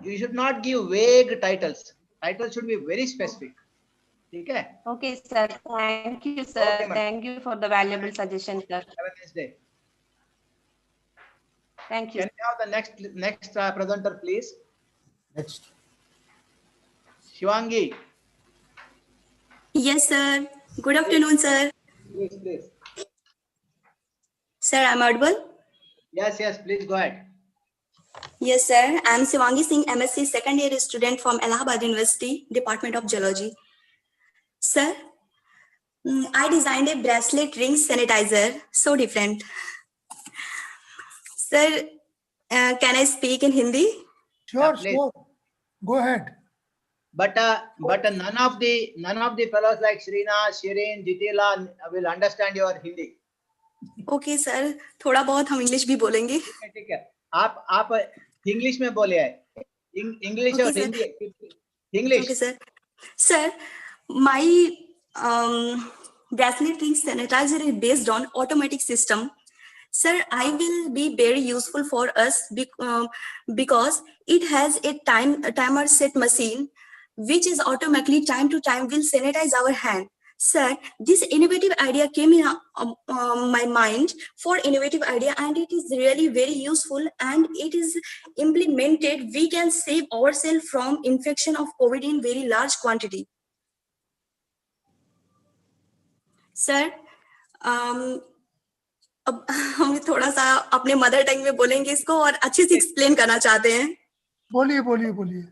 You should not give vague titles. Titles should be very specific. Okay? Okay, sir. Thank you, sir. Okay, thank you for the valuable suggestion, sir. Have a nice day. Thank you. Can we have the next presenter, please? Next. Shivangi. Yes, sir. Good afternoon, sir. Please, please. Sir, I'm audible? Yes, yes, please go ahead. Yes, sir. I'm Shivangi Singh, MSc second year student from Allahabad University, Department of Geology. Sir, I designed a bracelet ring sanitizer, so different. Sir, can I speak in Hindi? Sure, sure. Go ahead. But none of the fellows like Shrina, Shirin, Jitila will understand your Hindi. Okay, sir. थोड़ा बहुत हम English भी बोलेंगे. ठीक है. आप English में बोले हैं. इंग्लिश और Hindi. English. Okay, sir. Sir, my bracelet ring sanitizer is based on automatic system Sir, I will be very useful for us because it has a timer set machine, which is automatically time to time will sanitize our hand. Sir, this innovative idea came in my mind for innovative idea, and it is really very useful, and it is implemented. We can save ourselves from infection of COVID in very large quantity. Sir, अब हम थोड़ा सा अपने mother tongue में बोलेंगे इसको और अच्छे से एक्सप्लेन करना चाहते हैं. बोलिए बोलिए बोलिए.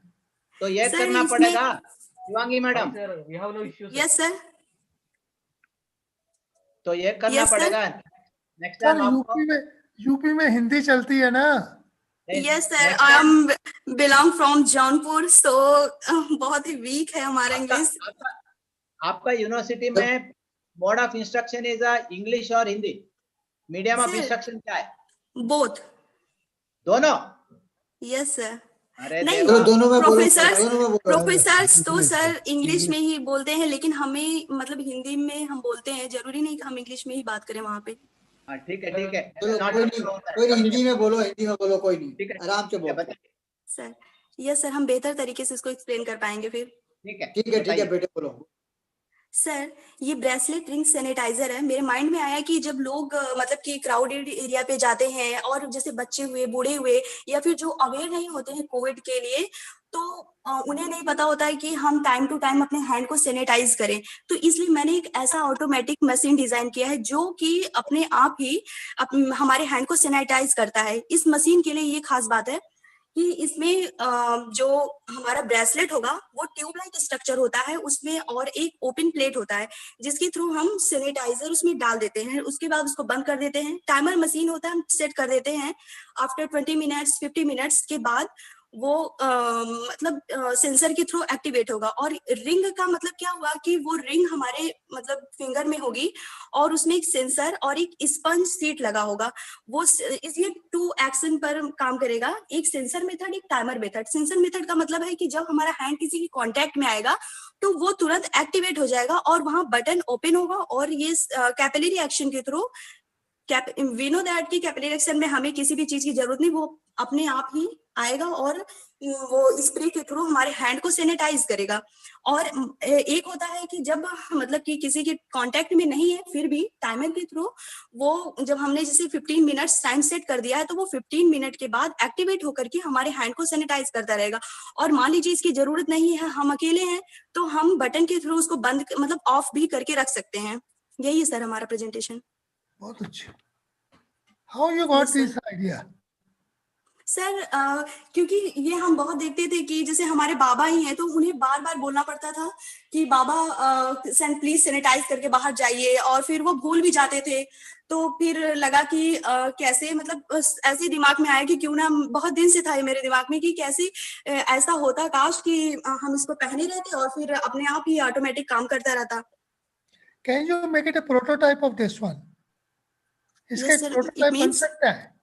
तो ये Sir, करना इसमें- पड़ेगा Shivangi madam. Sir, we have no issues. Yes, sir. तो ये करना Yes, sir. पड़ेगा. नेक्स्ट सर टाइम आपको यूपी में हिंदी चलती है ना. Yes, sir. I am belong from Jaunpur, so बहुत ही weak है हमारा इंग्लिश. आपका यूनिवर्सिटी में mode of instruction is English और Hindi. Medium of Sir. Instruction क्या है? Both. दोनों. Yes, sir. अरे नहीं, देवा. दोनों में बोलो, प्रोफेसर दोनों में बोलो. प्रोफेसर तो सर इंग्लिश में ही बोलते हैं, लेकिन हमें मतलब हिंदी में हम बोलते हैं. जरूरी नहीं कि हम इंग्लिश में ही बात करें वहाँ पे. हाँ, ठीक है ठीक है. चलो कोई नहीं, कोई नहीं, हिंदी में बोलो कोई नहीं, आराम से बोलो. सर यस सर, हम बेहतर तरीके से इसको एक्सप्लेन कर पाएंगे फिर. ठीक है बेटे बोलो. सर, ये ब्रेसलेट रिंग सैनिटाइजर है. मेरे माइंड में आया कि जब लोग मतलब कि क्राउडेड एरिया पे जाते हैं और जैसे बच्चे हुए, बूढ़े हुए, या फिर जो अवेयर नहीं होते हैं कोविड के लिए, तो उन्हें नहीं पता होता है कि हम टाइम टू टाइम अपने हैंड को सैनिटाइज करें. तो इसलिए मैंने एक ऐसा ऑटोमेटिक मशीन डिजाइन किया है जो कि अपने आप ही हमारे हैंड को सैनिटाइज करता है. इस मशीन के लिए ये खास बात है कि इसमें जो हमारा ब्रेसलेट होगा वो ट्यूबलाइट स्ट्रक्चर होता है उसमें, और एक ओपन प्लेट होता है जिसके थ्रू हम सैनिटाइजर उसमें डाल देते हैं. उसके बाद उसको बंद कर देते हैं. टाइमर मशीन होता है, हम सेट कर देते हैं. आफ्टर 20 मिनट्स 50 मिनट्स के बाद वो मतलब सेंसर के थ्रू एक्टिवेट होगा. और रिंग का मतलब क्या हुआ कि वो रिंग हमारे मतलब फिंगर में होगी और उसमें एक सेंसर और एक स्पंज सीट लगा होगा. वो इसलिए 2 एक्शन पर काम करेगा, एक सेंसर मेथड, एक टाइमर मेथड. सेंसर मेथड का मतलब है कि जब हमारा हैंड किसी के कांटेक्ट में आएगा तो वो तुरंत एक्टिवेट हो जाएगा और वहां बटन ओपन होगा, और ये कैपिलरी एक्शन के थ्रू वी नो दैट कि कैपिलरी एक्शन में हमें किसी भी चीज की जरूरत नहीं, वो अपने आप ही आएगा और वो स्प्रे के थ्रू हमारे हैंड को सैनिटाइज करेगा. और एक होता है कि जब मतलब कि किसी के कांटेक्ट में नहीं है फिर भी टाइमर के थ्रू वो, जब हमने जैसे 15 मिनट्स टाइम सेट कर दिया है तो वो 15 मिनट के बाद एक्टिवेट होकर के हमारे हैंड को सैनिटाइज करता रहेगा. और मान लीजिए इसकी जरूरत नहीं है, हम अकेले हैं, तो हम बटन के थ्रू उसको बंद मतलब ऑफ भी करके रख सकते हैं. यही है सर हमारा प्रेजेंटेशन. बहुत अच्छा. How you got this idea? Sir क्योंकि ये हम बहुत देखते थे कि जैसे हमारे बाबा ही हैं तो उन्हें बार बार बोलना पड़ता था कि बाबा प्लीज सैनिटाइज करके बाहर जाइए, और फिर वो भूल भी जाते थे. तो फिर लगा कि कैसे मतलब ऐसे दिमाग में आया कि क्यों ना, बहुत दिन से था ये मेरे दिमाग में कि कैसे ऐसा होता, काश कि हम इसको पहने रहते और फिर अपने आप ही ऑटोमेटिक काम करता रहता. Can you make it a prototype of this one? इसका एक प्रोटोटाइप बन सकता है?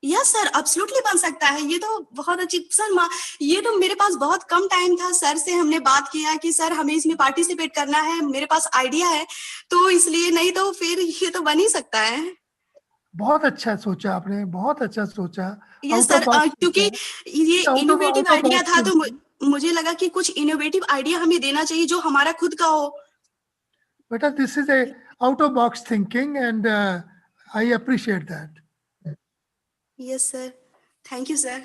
यस सर, एब्सोल्युटली बन सकता है. ये तो बहुत अच्छी सर, ये तो मेरे पास बहुत कम टाइम था. सर से हमने बात किया कि सर हमें इसमें पार्टिसिपेट करना है, मेरे पास आइडिया है, तो इसलिए, नहीं तो फिर ये तो बन ही सकता है. बहुत अच्छा सोचा आपने, बहुत अच्छा सोचा. यस सर, क्योंकि ये इनोवेटिव आइडिया था तो मुझे लगा कि कुछ इनोवेटिव आइडिया हमें देना चाहिए जो हमारा खुद का हो. बेटा, this is a out of box thinking and I appreciate that. Yes sir, thank you sir.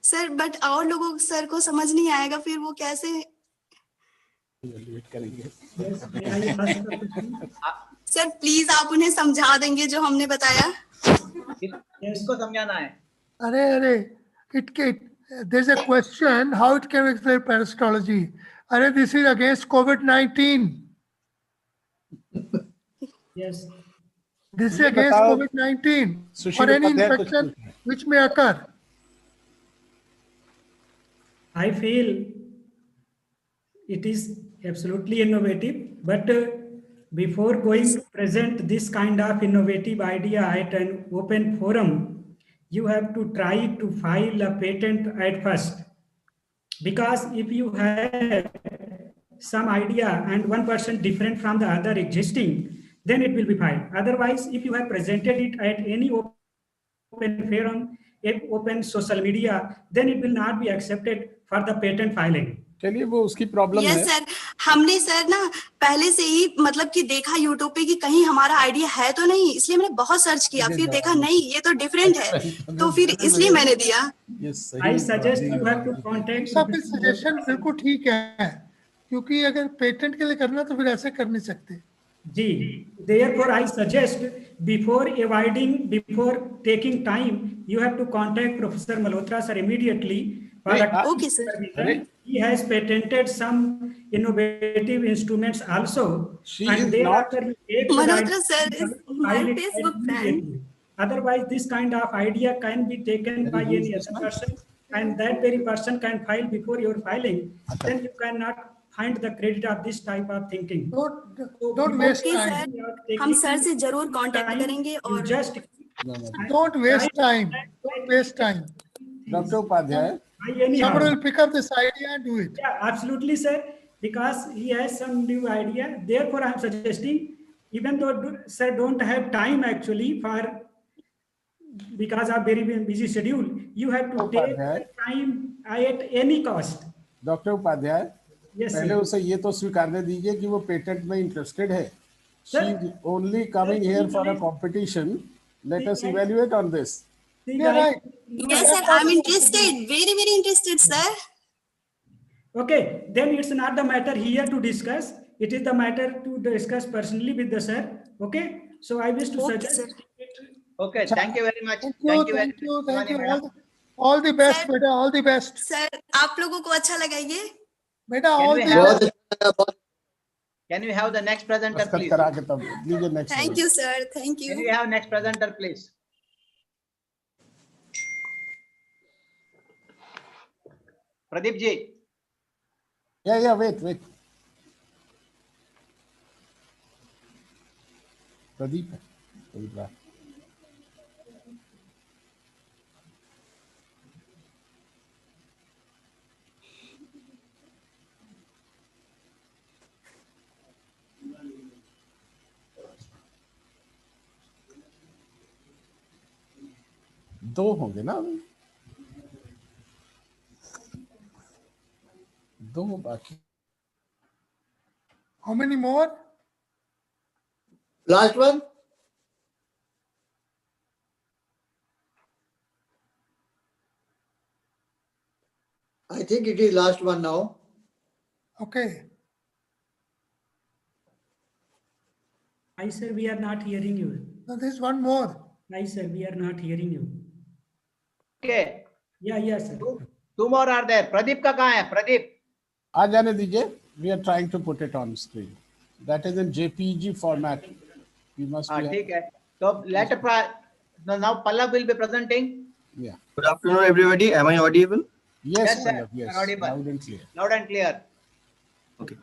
Sir but और लोगों सर को समझ नहीं आएगा, फिर वो कैसे सर प्लीज आप उन्हें समझा देंगे जो हमने बताया. किसको समझाना है? अरे there is a question, how it can explain parasitology. अरे this is against COVID-19. Yes, This is against COVID-19 or any infection which may occur. I feel it is absolutely innovative, but before going to present this kind of innovative idea at an open forum, you have to try to file a patent at first. Because if you have some idea and one person different from the other existing, then it will be fine. Otherwise, if you have presented it at any open forum, open social media, then it will not be accepted for the patent filing. चलिए वो उसकी problem है। Yes sir, हमने sir ना पहले से ही मतलब कि देखा यूट्यूब पे कि कहीं हमारा आइडिया है तो नहीं, इसलिए मैंने बहुत सर्च किया, फिर देखा नहीं ये तो डिफरेंट है, तो फिर इसलिए मैंने दिया। I suggest you have to contact सबके सजेशन बिल्कुल ठीक है, क्योंकि अगर पेटेंट के लिए करना तो फिर ऐसे कर नहीं सकते जी। Therefore, I suggest before taking time, you have to contact Professor Malhotra sir immediately. Okay, sir. He has patented some innovative instruments also. She is not. Malhotra sir is my Facebook fan. Otherwise, this kind of idea can be taken by any other person, and that very person can file before your filing. Then you cannot find the credit of this type of thinking. Don't waste time. हम sir से जरूर contact करेंगे और just don't waste time. Don't waste time. Dr. Upadhyay, somebody will pick up this idea and do it. Yeah, absolutely, sir. Because he has some new idea. Therefore, I am suggesting, even though sir don't have time actually for, because of very busy schedule, you have to take the time at any cost. Doctor Upadhyay, Yes, पहले sir. उसे ये तो स्वीकारने दीजिए कि वो patent में interested है। She is only coming here for a competition. Let us evaluate on this. You're right. yes sir, I'm interested, very interested sir. Okay, then it's not the matter here to discuss. It is the matter to discuss personally with the sir. Okay, so I wish to Okay, suggest. sir. Okay, thank you very much. Thank you. All the best, Sir. beta. All the best. Sir आप लोगों को अच्छा लगा ये? Beta, all we the have- best. Can we have the next presenter, दस्तखत please? करा के तब लीजिए next thank one. You sir, thank Can you. we have next presenter, please? Pradeep ji. Yeah, wait. Pradeep है, प्रदीप राय। दो होंगे ना अभी, दो बाकी। How many more? Last one. I think it is last one now. Okay. I sir, we are not hearing you. Now there's one more. I sir, we are not hearing you. Okay. Yeah, sir. Two more are there. Pradeep का कहाँ है? Pradeep. आ जाने दीजिए. We are trying to put it on screen. That is in JPG format. You must be. ठीक है. So now Pallav will be presenting. Yeah. Good afternoon, everybody. Am I audible? Yes, sir. Pallav, yes. You're audible. Loud and clear. Loud and clear. Okay.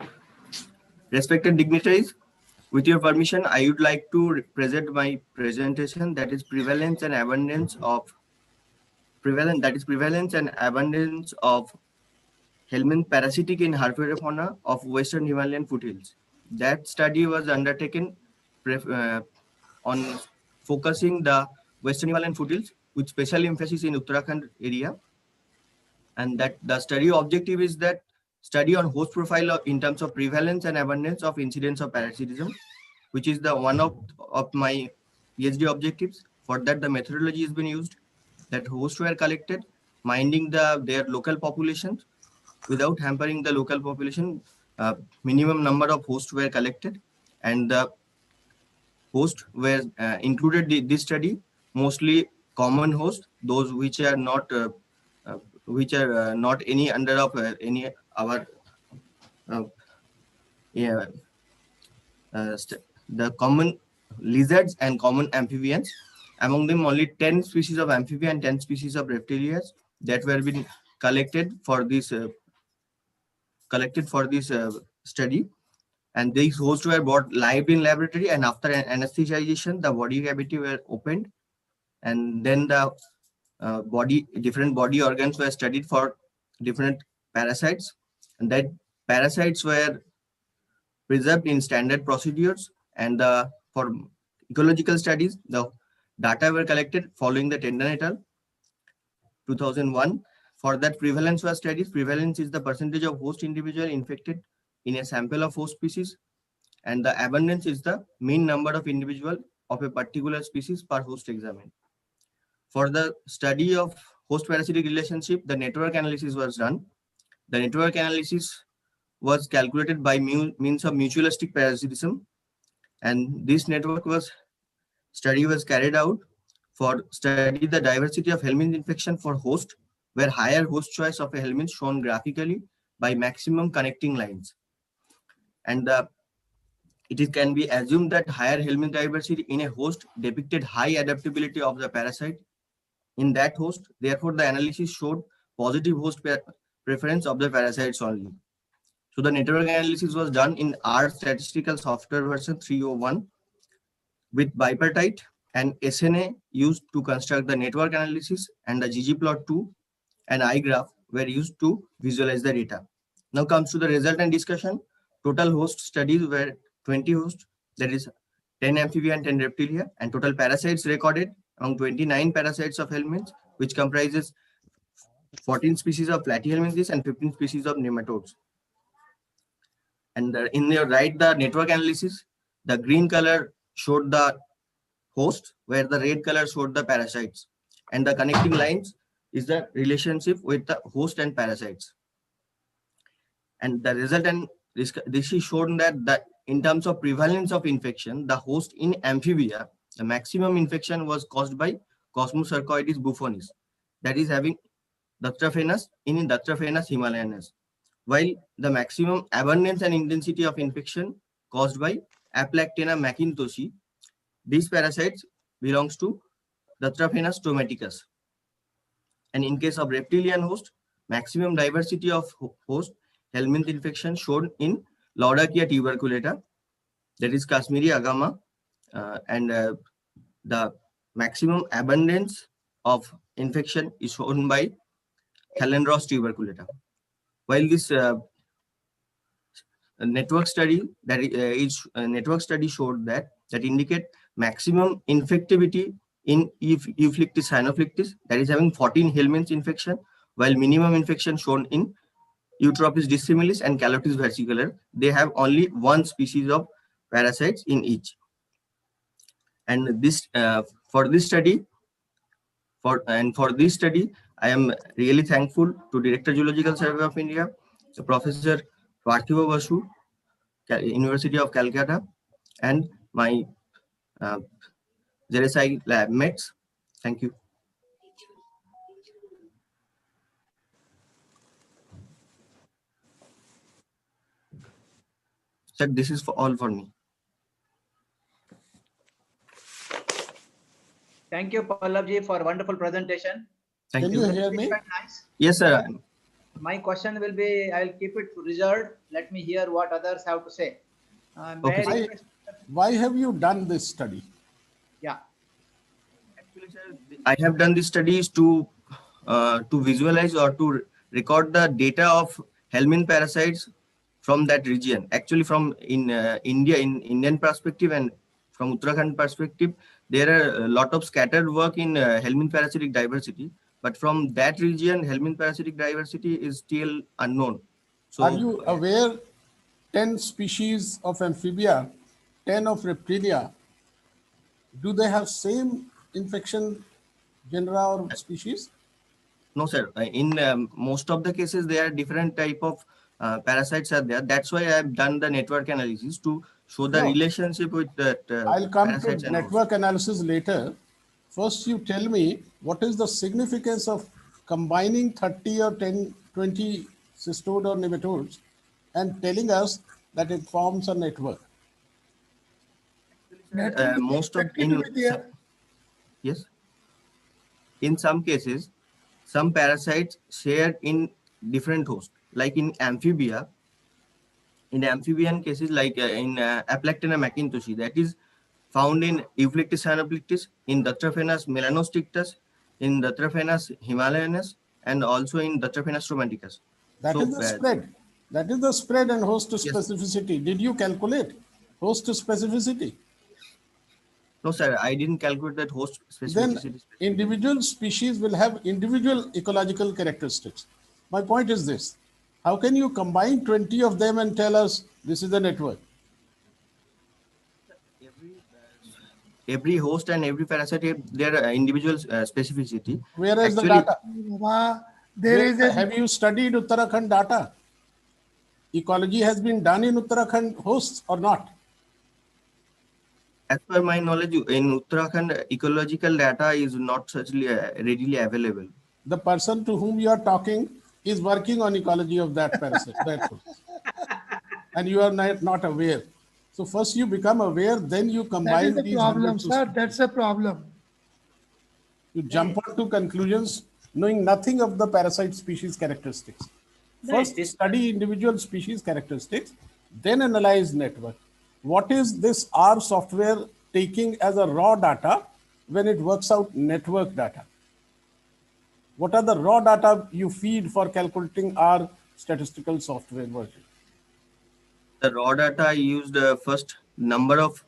Respected dignitaries, with your permission, I would like to present my presentation, that is prevalence and abundance of helminth parasitic in herpetofauna of Western Himalayan foothills. That study was undertaken on focusing the Western Himalayan foothills with special emphasis in Uttarakhand area. And that the study objective is that study on host profile in terms of prevalence and abundance of incidence of parasitism, which is the one of my PhD objectives. For that, the methodology has been used, that hosts were collected, minding their local populations without hampering the local population. Minimum number of hosts were collected, and the hosts were included in this study, mostly common hosts, those which are not any under of any our the common lizards and common amphibians. Among them, only 10 species of amphibian and 10 species of reptilians that were been collected for this study. And these hosts were brought live in laboratory, and after anesthetization, the body cavity were opened, and then the different body organs were studied for different parasites, and that parasites were preserved in standard procedures, and the For ecological studies, the data were collected following the Tendon et al. 2001. For that, prevalence was studied. Prevalence is the percentage of host individual infected in a sample of host species, and the abundance is the mean number of individual of a particular species per host examined. For the study of host parasitic relationship, the network analysis was done. The network analysis was calculated by means of mutualistic parasitism, and this network study was carried out for study the diversity of helminth infection for host, where higher host choice of a helminth shown graphically by maximum connecting lines. And it can be assumed that higher helminth diversity in a host depicted high adaptability of the parasite in that host. Therefore, the analysis showed positive host preference of the parasites only. So the network analysis was done in R statistical software version 301 with bipartite and SNA used to construct the network analysis, and the ggplot2 and iGraph were used to visualize the data. Now comes to the result and discussion. Total host studies were 20 hosts, that is 10 amphibia and 10 reptilia, and total parasites recorded among 29 parasites of helminths, which comprises 14 species of platyhelminthes and 15 species of nematodes. And in your right, the network analysis, the green color showed the host, where the red color showed the parasites, and the connecting lines is the relationship with the host and parasites. And the result and this is shown that in terms of prevalence of infection, the host in amphibia, the maximum infection was caused by Cosmosarcoides buffonis, that is having Datraphanes in Datraphanes himalayanus, while the maximum abundance and intensity of infection caused by Aplactena macintosii. These parasites belongs to Datraphanes stomaticus. And in case of reptilian host, maximum diversity of host helminth infection shown in Laudachia tuberculata, that is Kashmiri agama, and the maximum abundance of infection is shown by Calendros tuberculata. While this network study showed that indicate maximum infectivity in Euphlyctis hyanophyctis, that is having 14 helminths infection, while minimum infection shown in Eutropis dissimilis and Calotis versicolor. They have only one species of parasites in each. And this for this study, I am really thankful to Director Zoological Survey of India, Professor Parthiva Basu, University of Calcutta, and my ZSI lab mates. Thank you. Sir, this is all for me. Thank you, Pallabji, for a wonderful presentation. Can you hear me? Nice. Yes, sir. My question will be, I'll keep it reserved. Let me hear what others have to say. Okay. Why have you done this study? Yeah. Actually, sir, I have done this studies to visualize or to record the data of helminth parasites from that region. Actually, from India, in Indian perspective and from Uttarakhand perspective, there are a lot of scattered work in helminth parasitic diversity. But from that region, helminth parasitic diversity is still unknown. So, are you aware 10 species of amphibia, 10 of reptilia, do they have same infection genera or species? No, sir. In most of the cases, there are different type of parasites are there. That's why I have done the network analysis to show the relationship with that. I'll come to network analysis later. First, you tell me what is the significance of combining 30 or 10, 20 cystode or nematodes and telling us that it forms a network. Most of yes, in some cases, some parasites shared in different hosts, like in amphibia. In amphibian cases, like in Aplactena macintosii, that is found in Euphlyctis hyanophyctis, in Datraphanes melanostictus, in Datraphanes himalayanus, and also in Datraphanes stomaticus. That is the spread. That is the spread and host specificity. Did you calculate host specificity? No, sir, I didn't calculate that host Then specificity. individual species will have individual ecological characteristics. My point is this: how can you combine 20 of them and tell us this is a network? Every host and every parasite have their individual specificity. Where is the Actually, data? There is a Have you studied Uttarakhand data? Ecology has been done in Uttarakhand hosts or not? as per my knowledge, in Uttarakhand, ecological data is not such readily available. The person to whom you are talking is working on ecology of that parasite, that host. And you are not aware. So first you become aware, then you that combine is the these problem, 100 sir. That's a problem. You jump on to conclusions knowing nothing of the parasite species characteristics. First, study individual species characteristics, then analyze network. What is this R software taking as a raw data when it works out network data? What are the raw data you feed for calculating R statistical software version? The raw data used first number of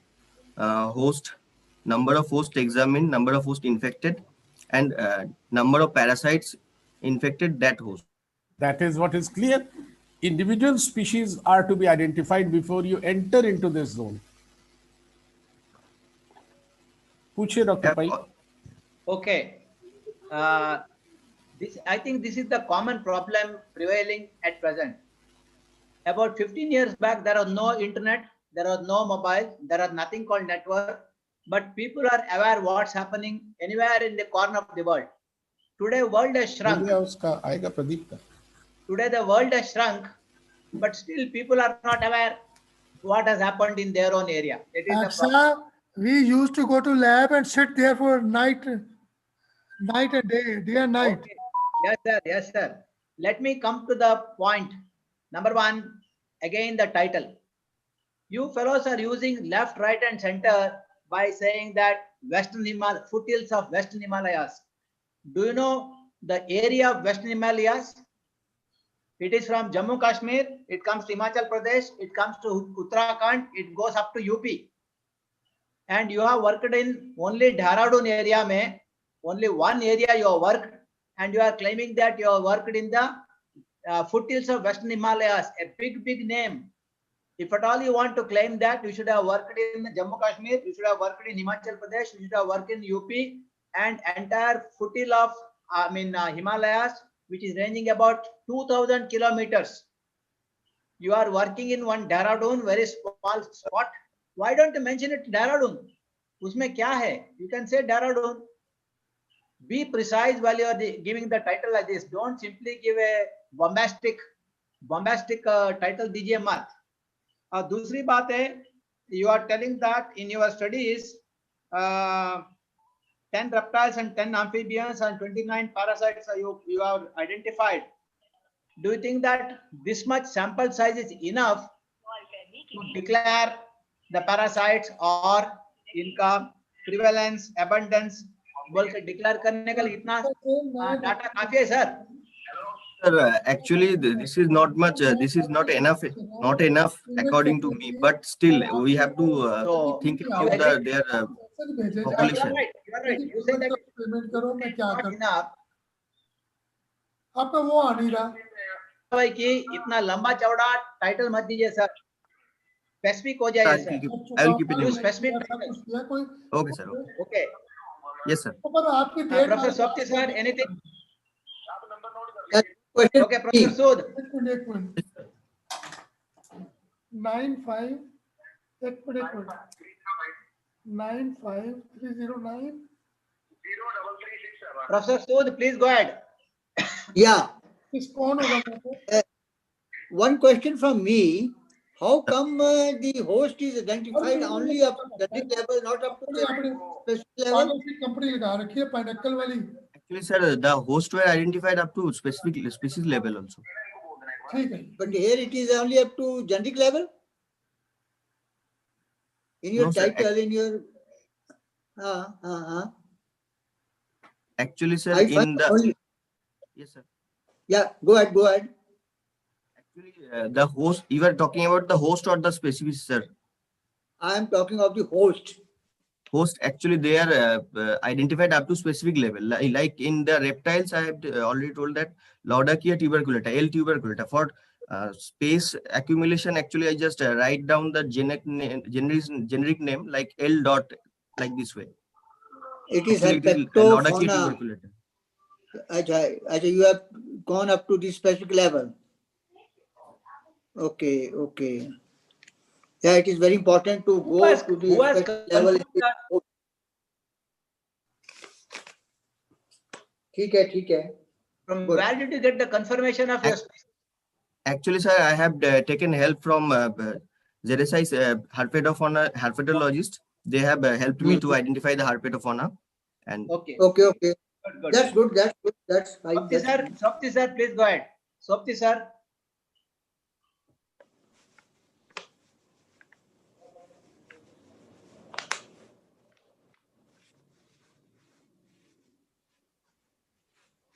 host examined, number of host infected, and number of parasites infected that host. That is what is clear. Individual species are to be identified before you enter into this zone. Puche, Dr. Pai. Okay. I think this is the common problem prevailing at present. About 15 years back, there was no internet, there was no mobile, there was nothing called network, but people are aware what's happening anywhere in the corner of the world. Today, world has shrunk. Today, the world has shrunk, but still people are not aware what has happened in their own area. It is the problem. We used to go to lab and sit there for night and day and night. Okay. Yes, sir. Yes, sir. Let me come to the point. Number one, again the title. You fellows are using left, right, and center by saying that foothills of Western Himalayas. Do you know the area of Western Himalayas? It is from Jammu Kashmir, it comes to Himachal Pradesh, it comes to Uttarakhand, it goes up to UP. And you have worked in only Dehradun area, mein, only one area you have worked, and you are claiming that you have worked in the foothills of Western Himalayas, a big name. If at all you want to claim that, you should have worked in Jammu Kashmir, you should have worked in Himachal Pradesh, you should have worked in UP and entire foothill of Himalayas, which is ranging about 2,000 kilometers. You are working in one Dehradun, very small spot. Why don't you mention it Dehradun? Usme kya hai? You can say Dehradun. Be precise while you are giving the title like this. Don't simply give a bombastic title दीजिए मत. दूसरी बात है, you are telling that in your studies 10 reptiles and 10 amphibians and 29 parasites you have identified. Do you think that this much sample size is enough to declare the parasites or इनका prevalence, abundance बोल के declare करने का इतना data काफी है sir? Sir, actually, this is not much. This is not enough according to me. But still, we have to think about their population. You are right. You say that it's not enough. आपका वो आ नहीं रहा भाई कि इतना लंबा चौड़ा title मत दीजिए सर, स्पेसिफिक हो जाइए sir. I will keep it in mind. Specific. Okay, sir. Okay. Yes, sir. Professor Swapti sir, anything? Okay, Professor Sood. 95 95309. Professor Sood, please go ahead. Yeah. One question from me. How come the host is identified only up to the level, not up to the specific level? Actually, sir, the hosts were identified up to specific species level also. But here it is only up to generic level? In your title, in your... Actually, sir, in the... Only... Yes, sir. Yeah, go ahead. Actually, the host, you are talking about the host or the species, sir? I am talking of the host. host actually they are identified up to specific level. Like in the reptiles, I have already told that Laudachia tuberculata, L tuberculata. For space accumulation, actually I just write down the generic name like L dot, like this way. It is Laudachia herpetofauna. tuberculata. Ajay, you have gone up to this specific level. Okay, okay. Yeah, it is very important to go to the specific level. ठीक है. From where did you get the confirmation of your species? Actually, sir, I have taken help from ZSI herpetologist. They have helped me to identify the herpetofauna. And okay. Good. That's good. That's fine. Sopti sir, please go ahead. Sopti sir.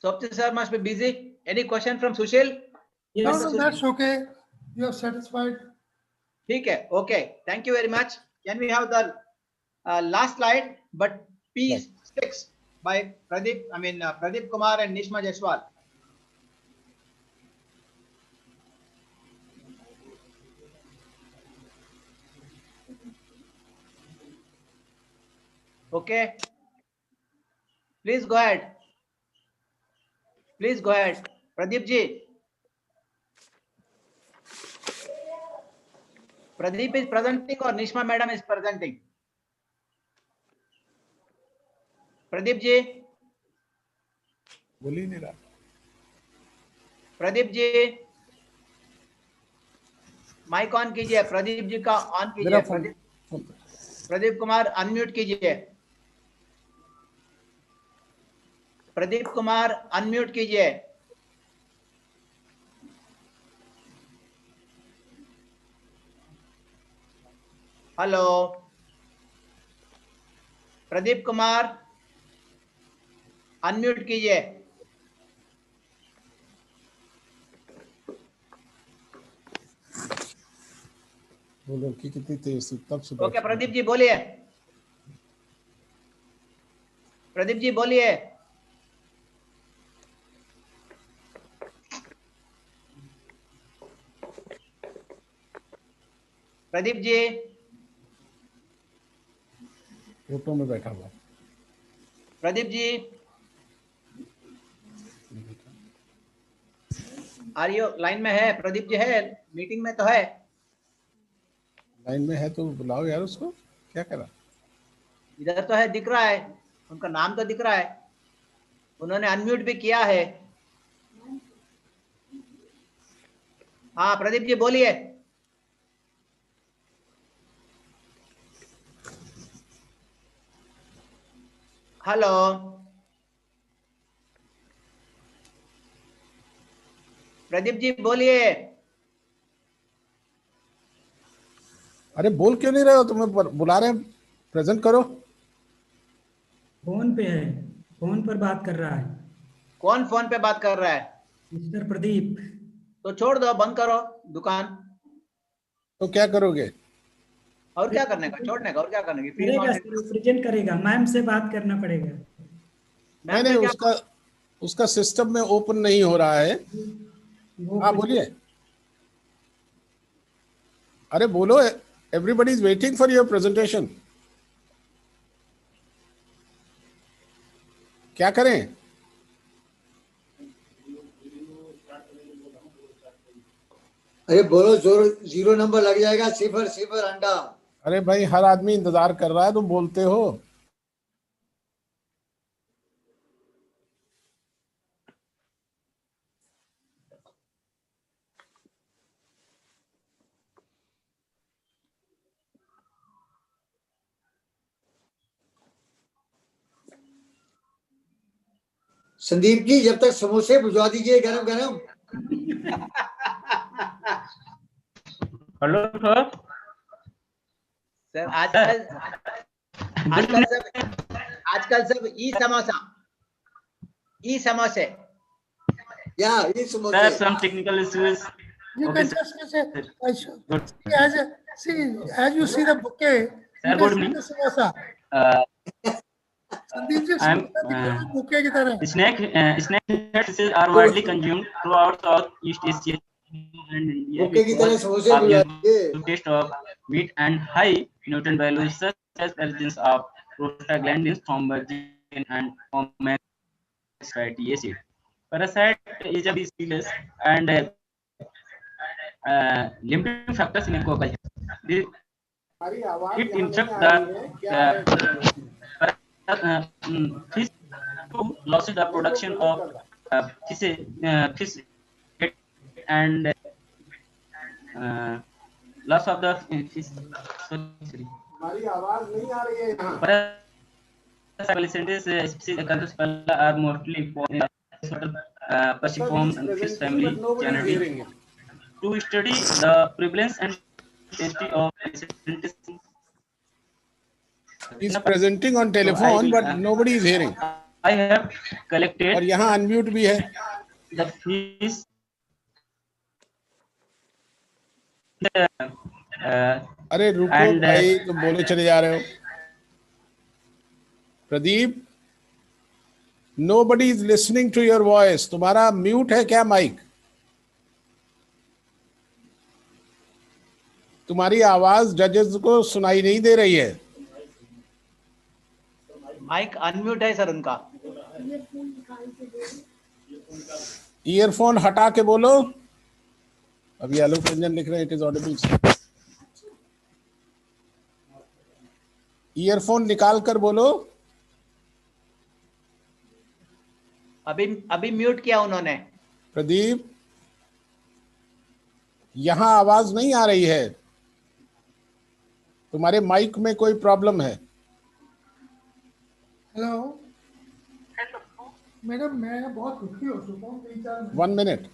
Sopti sir must be busy. Any question from Sushil? Yes, no, that's okay. You are satisfied. Okay. Okay. Thank you very much. Can we have the last slide? But P6 by Pradeep. Pradeep Kumar and Nishma Jaiswal. Okay. Please go ahead. Please go ahead. Pradeep ji. Pradeep is presenting or Nishma madam is presenting? Pradeep ji. बोल ही नहीं रहा. Pradeep ji mic on कीजिए. प्रदीप जी का on कीजिए. Pradeep Kumar unmute कीजिए. Pradeep Kumar unmute कीजिए. Hello Pradeep Kumar unmute कीजिए. वो लड़की कितनी तेज थी तब से. ओके प्रदीप जी बोलिए. प्रदीप जी बोलिए. प्रदीप जी फोटो में बैठा हुआ. प्रदीप जी आर्यो लाइन में है. प्रदीप जी है मीटिंग में तो है. लाइन में है तो बुलाओ यार उसको. क्या करा? इधर तो है, दिख रहा है. उनका नाम तो दिख रहा है. उन्होंने अनम्यूट भी किया है. हाँ प्रदीप जी बोलिए. हेलो प्रदीप जी बोलिए. अरे बोल क्यों नहीं रहे हो? तुम्हें बुला रहे हैं, प्रेजेंट करो. फोन पे है, फोन पर बात कर रहा है. कौन फोन पे बात कर रहा है? मिस्टर प्रदीप. तो छोड़ दो, बंद करो दुकान. तो क्या करोगे? और क्या करने का? छोड़ने का. और क्या करने की? प्रेजेंट करेगा. मैम से बात करना पड़ेगा. नहीं उसका सिस्टम में ओपन नहीं हो रहा है. हाँ बोलिए. अरे बोलो. Everybody is waiting for your presentation. क्या करें? अरे बोलो. 0 नंबर लग जाएगा. 0 अंडा. अरे भाई हर आदमी इंतजार कर रहा है, तुम बोलते हो. संदीप जी जब तक समोसे भिजवा दीजिए गरम गरम. Hello sir. सर आजकल सब ई समोसे. Yeah, ई समोसे. There are some technical issues. You Okay, can just say, as you see the bouquet, Sir, you good can see evening. the samosa. Sandeep ji I'm bouquet की तरह snake fishes are widely consumed throughout Southeast Asia and India bouquet की तरह because समोसे of बुला unique taste of meat and high nutrient values such as presence of prostaglandins, thromboxane, and omega fatty acid. Parasite is a species and limiting factors in aquaculture. हमारी आवाज It यहाँ नहीं infects uh the रही है, क्या है problem? fish losses the production of fish and loss of the fish. Sorry. हमारी आवाज नहीं आ रही है यहाँ. Parasites species Acanthospermia are mostly found in the Sir, he Perciform is fish presenting, but family nobody is generic. hearing him. To study the prevalence and density of parasites He is presenting on telephone, but nobody is hearing. I have collected और यहाँ unmute भी है. the fish अरे रुको and भाई, तुम बोले चले जा रहे हो. Pradeep, nobody is listening to your voice. तुम्हारा म्यूट है क्या माइक? तुम्हारी आवाज जजेस को सुनाई नहीं दे रही है. माइक अनम्यूट है सर उनका. ईयरफोन हटा के बोलो. अभी आलोक रंजन लिख रहे हैं, इट इज ऑडिबल. ईयरफोन निकाल कर बोलो. अभी म्यूट किया उन्होंने. प्रदीप, यहां आवाज नहीं आ रही है. तुम्हारे माइक में कोई प्रॉब्लम है. हेलो मैडम, मैं बहुत दुखी हो चुका हूँ 3-4 मिनट. 1 मिनट,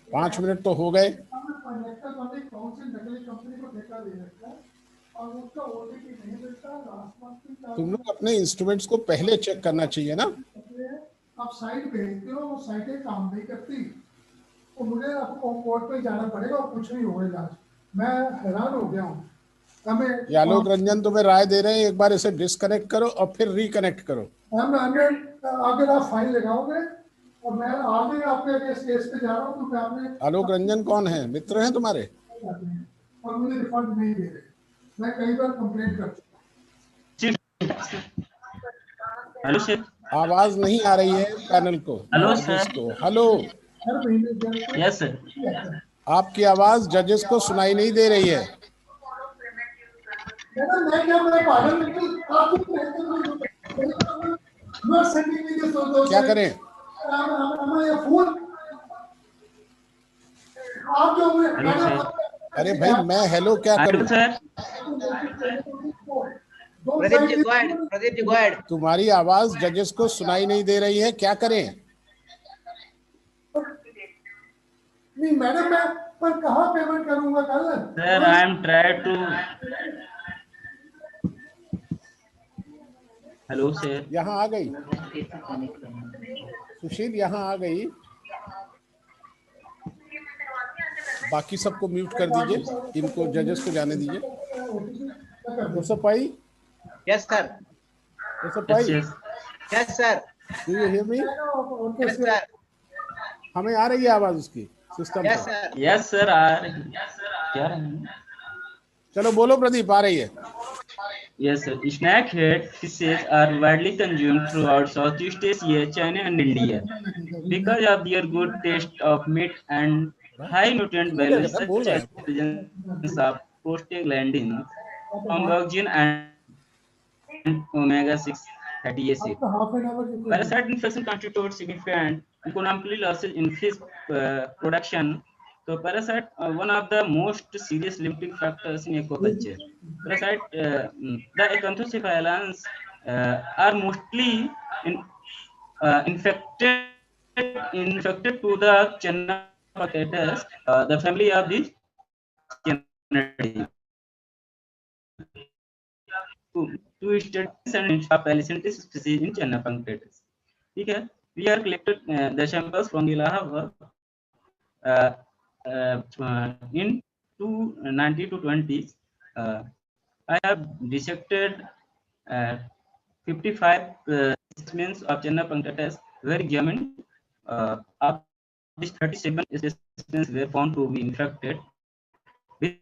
5 मिनट तो हो गए. तुम लोग अपने इंस्ट्रूमेंट्स को पहले चेक करना चाहिए ना. आप साइट भेजते हो, वो साइटें काम नहीं करती, तो मुझे आपको कोर्ट पे जाना पड़ेगा और कुछ नहीं होगा इलाज. मैं हैरान हो गया हूँ. ये आलोक रंजन तुम्हें राय दे रहे हैं, एक बार इसे डिस्कनेक्ट करो और फिर रिकनेक्ट करो. अगर आप फाइन लगाओगे और मैं आगे आपके अगेंस्ट केस पे जा रहा हूँ, तो मैं आपने आलोक रंजन कौन है? मित्र हैं तुम्हारे? और मुझे रिफंड नहीं दे रहे. मैं कई बार कंप्लेंट कर चुका. हेलो सर, आवाज नहीं आ रही है पैनल को. हेलो जजेस सर. को हेलो. Yes sir. आपकी आवाज जजेस को सुनाई नहीं दे रही है. क्या करें? अरे भाई, मैं हेलो क्या करूं? Pradeep ji go ahead. तुम्हारी आवाज जजेस को सुनाई नहीं दे रही है, क्या करें? नहीं मैडम, मैं पर कहाँ पेमेंट करूंगा कल? Sir, I am try to. Hello sir. यहाँ आ गई सुशील, यहाँ आ गई. बाकी सबको म्यूट कर दीजिए, इनको जजेस को जाने दीजिए. जोसेफ भाई. Yes sir. जोसेफ भाई. Yes sir. Do you hear me? Yes sir. हमें आ रही है आवाज उसकी सिस्टम यस पर. सर. यस सर, आ रही है. चलो बोलो प्रदीप, आ रही है. Yes, sir. Snakehead fishes are widely consumed throughout Southeast Asia, China, and India because of their good taste of meat and high nutrient values such as presence of prostaglandins, thromboxane, and omega-6 fatty acid. Parasite infection constitutes significant economic losses in fish production. So parasite one of the most serious limiting factors in aquaculture. Parasite, the Acanthocephalans are mostly infected to the Cyanopachytes, the family of the Cyanidae. To study and parasites species in Cyanopachytes. ठीक है? We are collected the samples from the Allahabad in 290 to 20. I have dissected 55 specimens of Chenna punctatus were examined. Of these 37 specimens were found to be infected with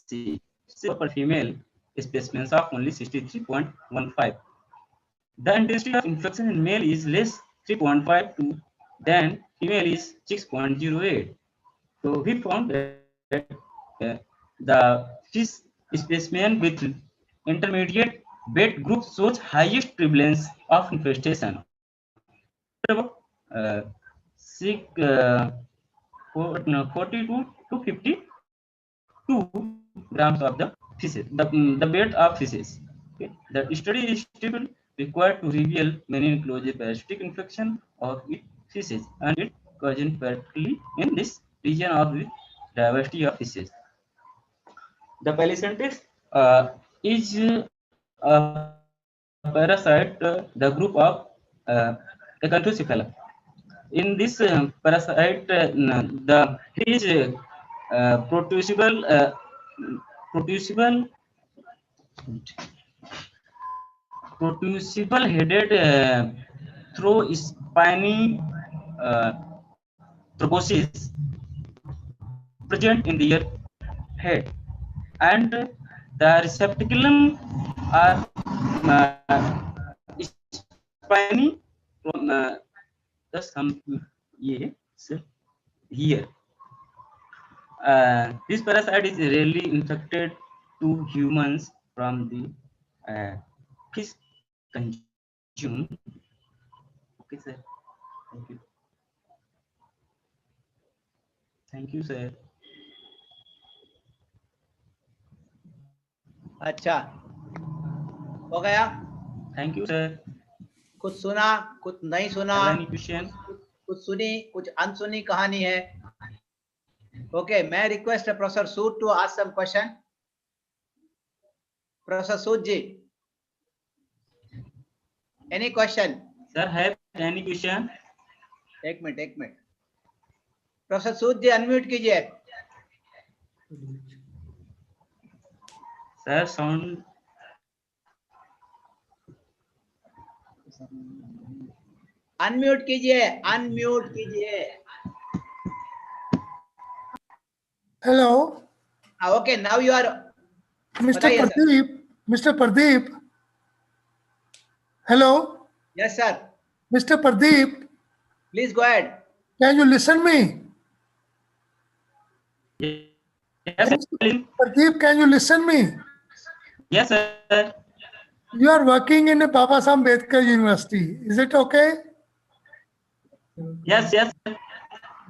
C. For female specimens of only 63.15. The intensity of infection in male is less 3.52 than female is 6.08. So we found that the fish specimen with intermediate weight group shows highest prevalence of infestation. About 42 to 52 grams of the feces, the weight of feces. Okay. The study is still required to reveal many enclosure parasitic infection of feces and its cousin particularly in this region of the diversity of feces. The parasites is a parasite, the group of Acanthocephali. In this parasite, the is protusible headed through spiny proboscis present in their head, and the receptaculum are spiny from the some yes here. This parasite is rarely infected to humans from the fish consumed. Okay, sir. Thank you. Thank you, sir. अच्छा हो गया? Thank you, sir. कुछ सुना, कुछ नहीं सुना, Any question? कुछ सुनी, कुछ अनसुनी कहानी है. Okay, may I request Professor Sood to ask some question? Professor Sood ji, any question? Sir, have any question? एक मिनट. प्रोफेसर सूद जी अनम्यूट कीजिए. Sir, sound. अनम्यूट कीजिए. Hello. Okay, now you are. Mr. Pradeep. Hello. Yes, sir. Mr. Pradeep. Please go ahead. Can you listen me? Yes, Pradeep, can you listen me? Yes, sir. You are working in Baba Saheb Ambedkar University. Is it okay? Yes.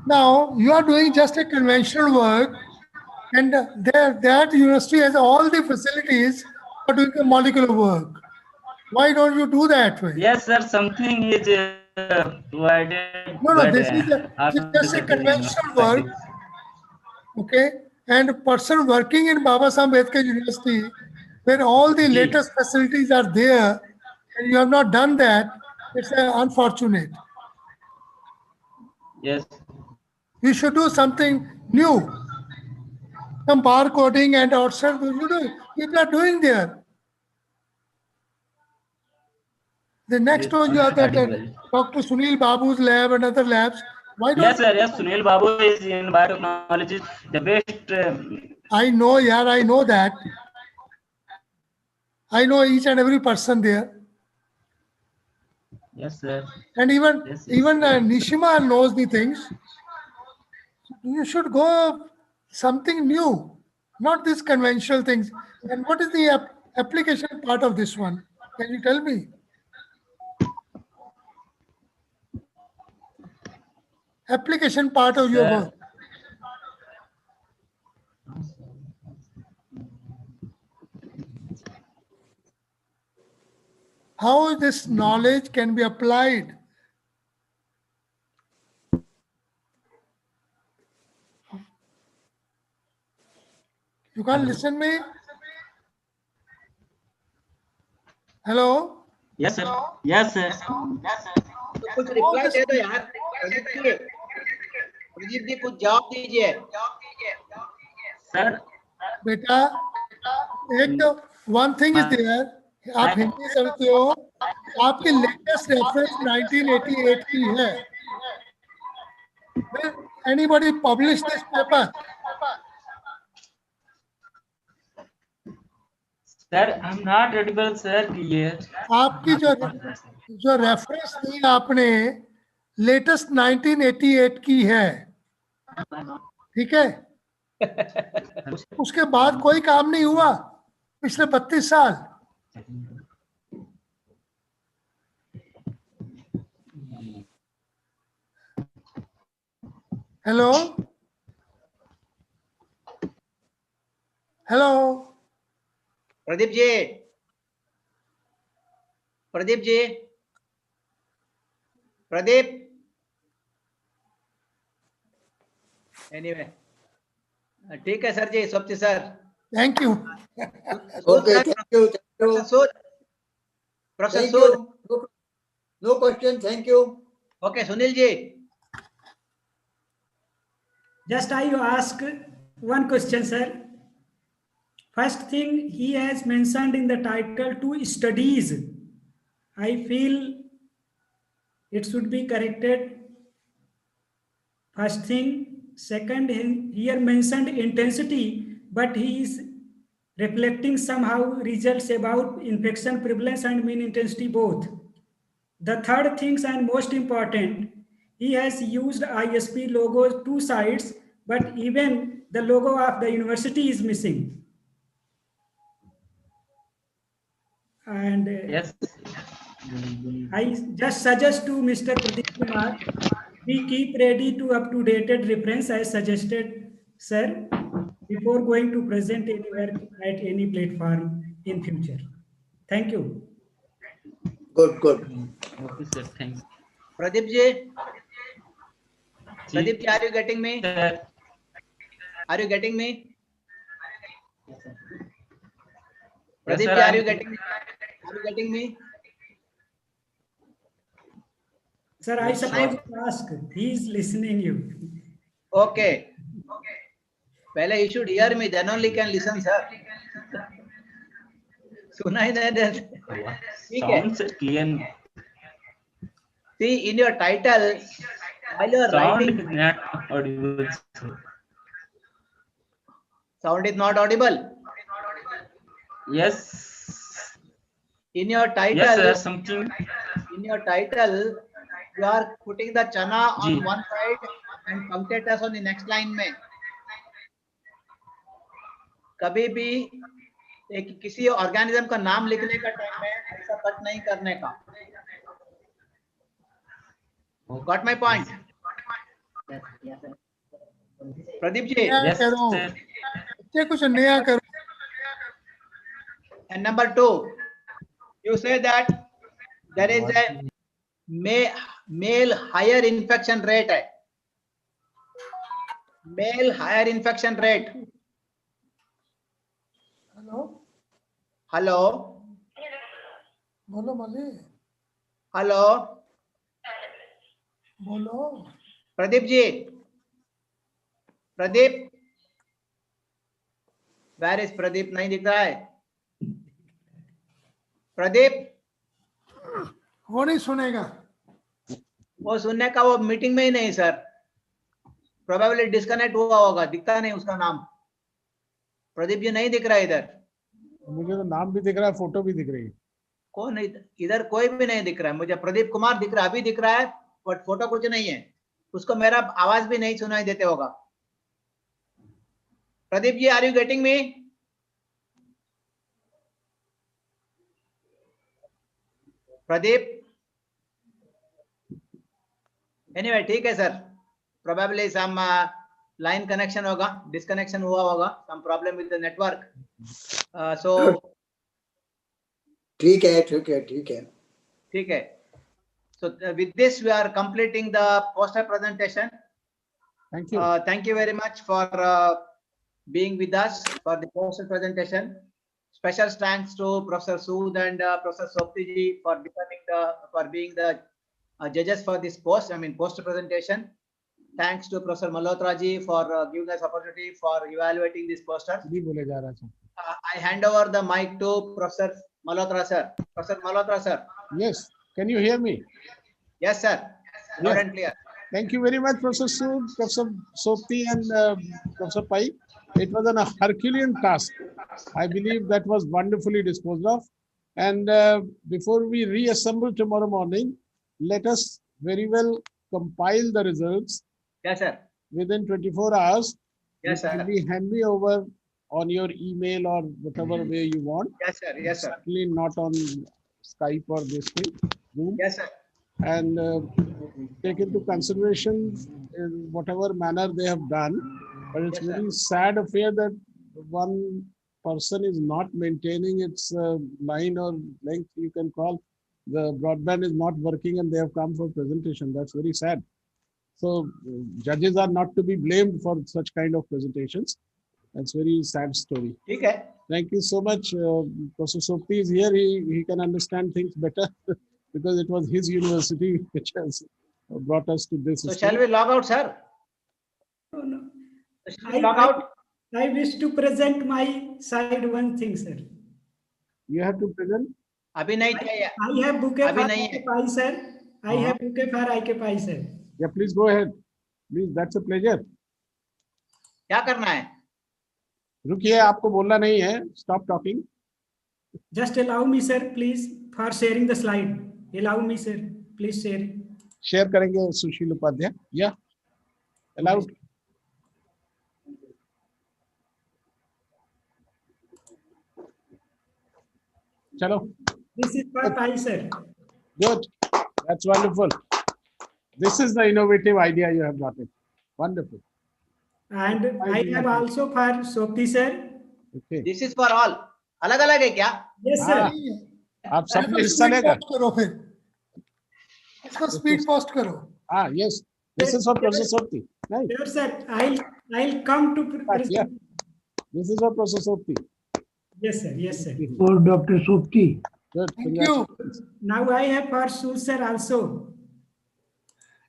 Now, you are doing just a conventional work, and that university has all the facilities for doing a molecular work. Why don't you do that way? Yes, sir. Something is provided. No, this is just a conventional work. Okay, and a person working in Baba Saheb Ambedkar University, where all the latest facilities are there, and you have not done that, it's unfortunate. Yes. You should do something new. Some barcoding and outside, people are doing there. The next one you have that Dr. Sunil Babu's lab and other labs. Why don't? Yes, sir. Yes, Sunil Babu is in biotechnology, the best. I know, yeah, I know that. I know each and every person there. Yes, sir. And even Nishima knows the things. You should go something new, not these conventional things. And what is the application part of this one? Can you tell me? Application part of your work. How this knowledge can be applied. You can't listen me? Hello? Yes, sir. Yes, sir. कुछ reply दे दो यार. प्रदीप जी कुछ जवाब दीजिए. Sir बेटा एक one thing is there, आप हिंदी समझते हो, आपकी लेटेस्ट रेफरेंस 1988 की है. Will anybody publish this paper? Sir I am not Audible sir, clear. आपकी जो रेफरेंस दी आपने लेटेस्ट 1988 की है, ठीक है. उसके बाद कोई काम नहीं हुआ पिछले 32 साल. Hello hello Pradeep ji, Pradeep ji, Pradeep. Anyway, ठीक है सर जी, सोप्ती sir. Thank you. Okay, thank you. Professor Thank Sood. you. No question. Thank you. Okay, Sunil ji. Just I ask one question, sir. First thing, he has mentioned in the title two studies. I feel it should be corrected. First thing. Second, here mentioned intensity, but he is reflecting somehow results about infection prevalence and mean intensity both. The third things and most important, he has used ISP logo two sides, but even the logo of the university is missing. And yes, I just suggest to Mr. Pradeep Kumar, we keep ready to up-to-date reference as suggested, sir, before going to present anywhere at any platform in future. Thank you. Good, good. okay sir, thanks. Pradeep ji, Pradeep ji, are you getting me? Are you getting me? Pradeep ji, are you getting me? Are you getting me? Sir, I suppose you ask. He is listening you. Okay. पहले you should hear me, then only can listen, sir. सुनाई नहीं दे. ठीक है. Sounds clear. See, in your title, while you are Sound writing, is not audible. sound is not audible. Yes. In your title, Yes sir, something. In your title, you are putting the chana on ji. one side and punctuators on the next line में. कभी भी एक किसी organism का नाम लिखने का time में ऐसा कट नहीं करने का. Got my point? Pradeep ji. Yes करो, sir. कुछ नया करो. And number 2, you say that there is a male higher infection rate है. Male higher infection rate. Hello hello. बोलो मली. हेलो. बोलो. प्रदीप जी. प्रदीप. Where is Pradeep? नहीं दिख रहा है. प्रदीप. वो नहीं सुनेगा. वो सुनने का, वो मीटिंग में ही नहीं सर. प्रोबेबली डिस्कनेक्ट हुआ होगा, दिखता नहीं उसका नाम. प्रदीप जी नहीं दिख रहा है इधर. मुझे तो नाम भी दिख रहा है, फोटो भी दिख रही है. कौन इधर? कोई भी नहीं दिख रहा है. मुझे प्रदीप कुमार दिख रहा है, अभी दिख रहा है, बट फोटो कुछ नहीं है. उसको मेरा आवाज भी नहीं सुनाई देते होगा. Pradeep ji, are you getting me? Pradeep. Anyway, ठीक है sir. Probably some line connection होगा, डिस्कनेक्शन हुआ होगा, some problem with the network. So ठीक है, ठीक है, ठीक है, ठीक है. So with this we are completing the poster presentation. Thank you. Thank you very much for being with us for the poster presentation. Special thanks to Professor Sood and Professor Sopti ji for being the judges for this poster presentation. thanks to Professor Malhotra ji for giving us opportunity for evaluating this poster. I hand over the mic to Professor Malhotra sir. Professor Malhotra sir. Yes. Can you hear me? Yes, sir. Loud Yes. and clear. Thank you very much, Professor Sood, Professor Sopti, and Professor Pai. It was an Herculean task. I believe that was wonderfully disposed of. And before we reassemble tomorrow morning, let us very well compile the results. Yes, sir. Within 24 hours. Yes, sir. Hand me over on your email or whatever way you want. Yes, sir. Yes, sir. Certainly not on Skype or this thing, Zoom. Yes, sir. And take into consideration in whatever manner they have done. But it's Yes, very sad affair that one person is not maintaining its line or length, you can call. The broadband is not working and they have come for presentation. That's very sad. So judges are not to be blamed for such kind of presentations. That's very sad story. Okay. Thank you so much. Professor Sopti is here. He can understand things better because it was his university which has brought us to this. So shall we log out, sir? No. Shall we log out? I wish to present my side one thing, sir. You have to present? Abhi nahi chahiye. I have bouquet for IKPI, sir. I have bouquet for IKPI, sir. Yeah, please go ahead. Please, that's a pleasure. क्या करना है? रुकिए, आपको बोलना नहीं है. Stop talking. Just allow me, sir, please, for sharing the slide. Allow me, sir. Please share. Share करेंगे सुशील Upadhyay. Yeah. Allowed. Chalo. This is for Pai, sir. Good. That's wonderful. This is the innovative idea you have got it. Wonderful. And I have also for Sopti, sir. Okay. This is for all. अलग अलग है क्या? Yes, sir. आप सब में हिस्सा लेगा? करो फिर. इसको speed post करो. Ah, yes. This is for Professor Sopti. Right. Sure, sir. I'll come to. Yeah. This is for Professor Sopti. Yes, sir. Yes, sir. For Dr. Sopti. Good. Thank you. Now I have for Sood, sir, also.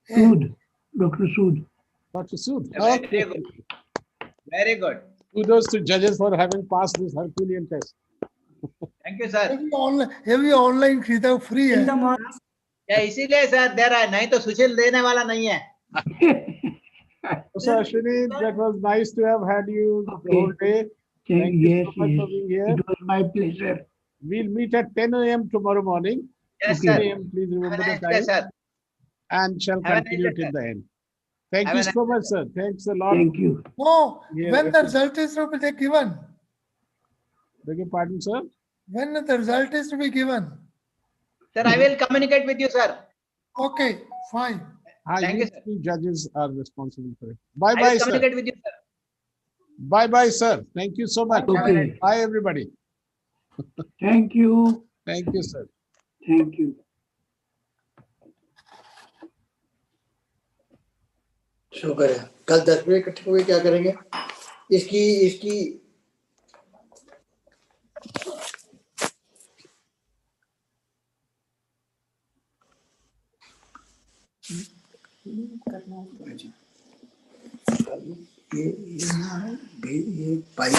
Sood. Dr. Sood. Dr. Sood. Very good. Very good. Kudos to judges for having passed this Herculean test. Thank you, sir. Every online खरीदा free है. या इसीलिए sir दे रहा है, नहीं तो सुशील देने वाला नहीं है. So Ashwini, that was nice to have had you the whole day. Thank you so much for being here. It was my pleasure. We'll meet at 10 a.m. tomorrow morning. Yes, 10 sir. a.m. Please remember Have a the nice day, time. sir. And shall Have a continue nice day, till sir. the end. Thank Have you a nice so much, sir. Thanks a lot. Thank you. No, Yeah, when the okay. result is to be given. Beg your pardon, sir. When the result is to be given. Sir, I will communicate with you, sir. Okay, fine. Thank you, These sir. two judges are responsible for it. I Bye-bye, will sir. communicate with you, sir. Bye-bye, sir. Thank you so much. Okay. Bye, everybody. Thank you. Thank you, sir. Thank you. शुक्र है. कल 10 बजे इकट्ठे हुए क्या करेंगे? इसकी ये पाइप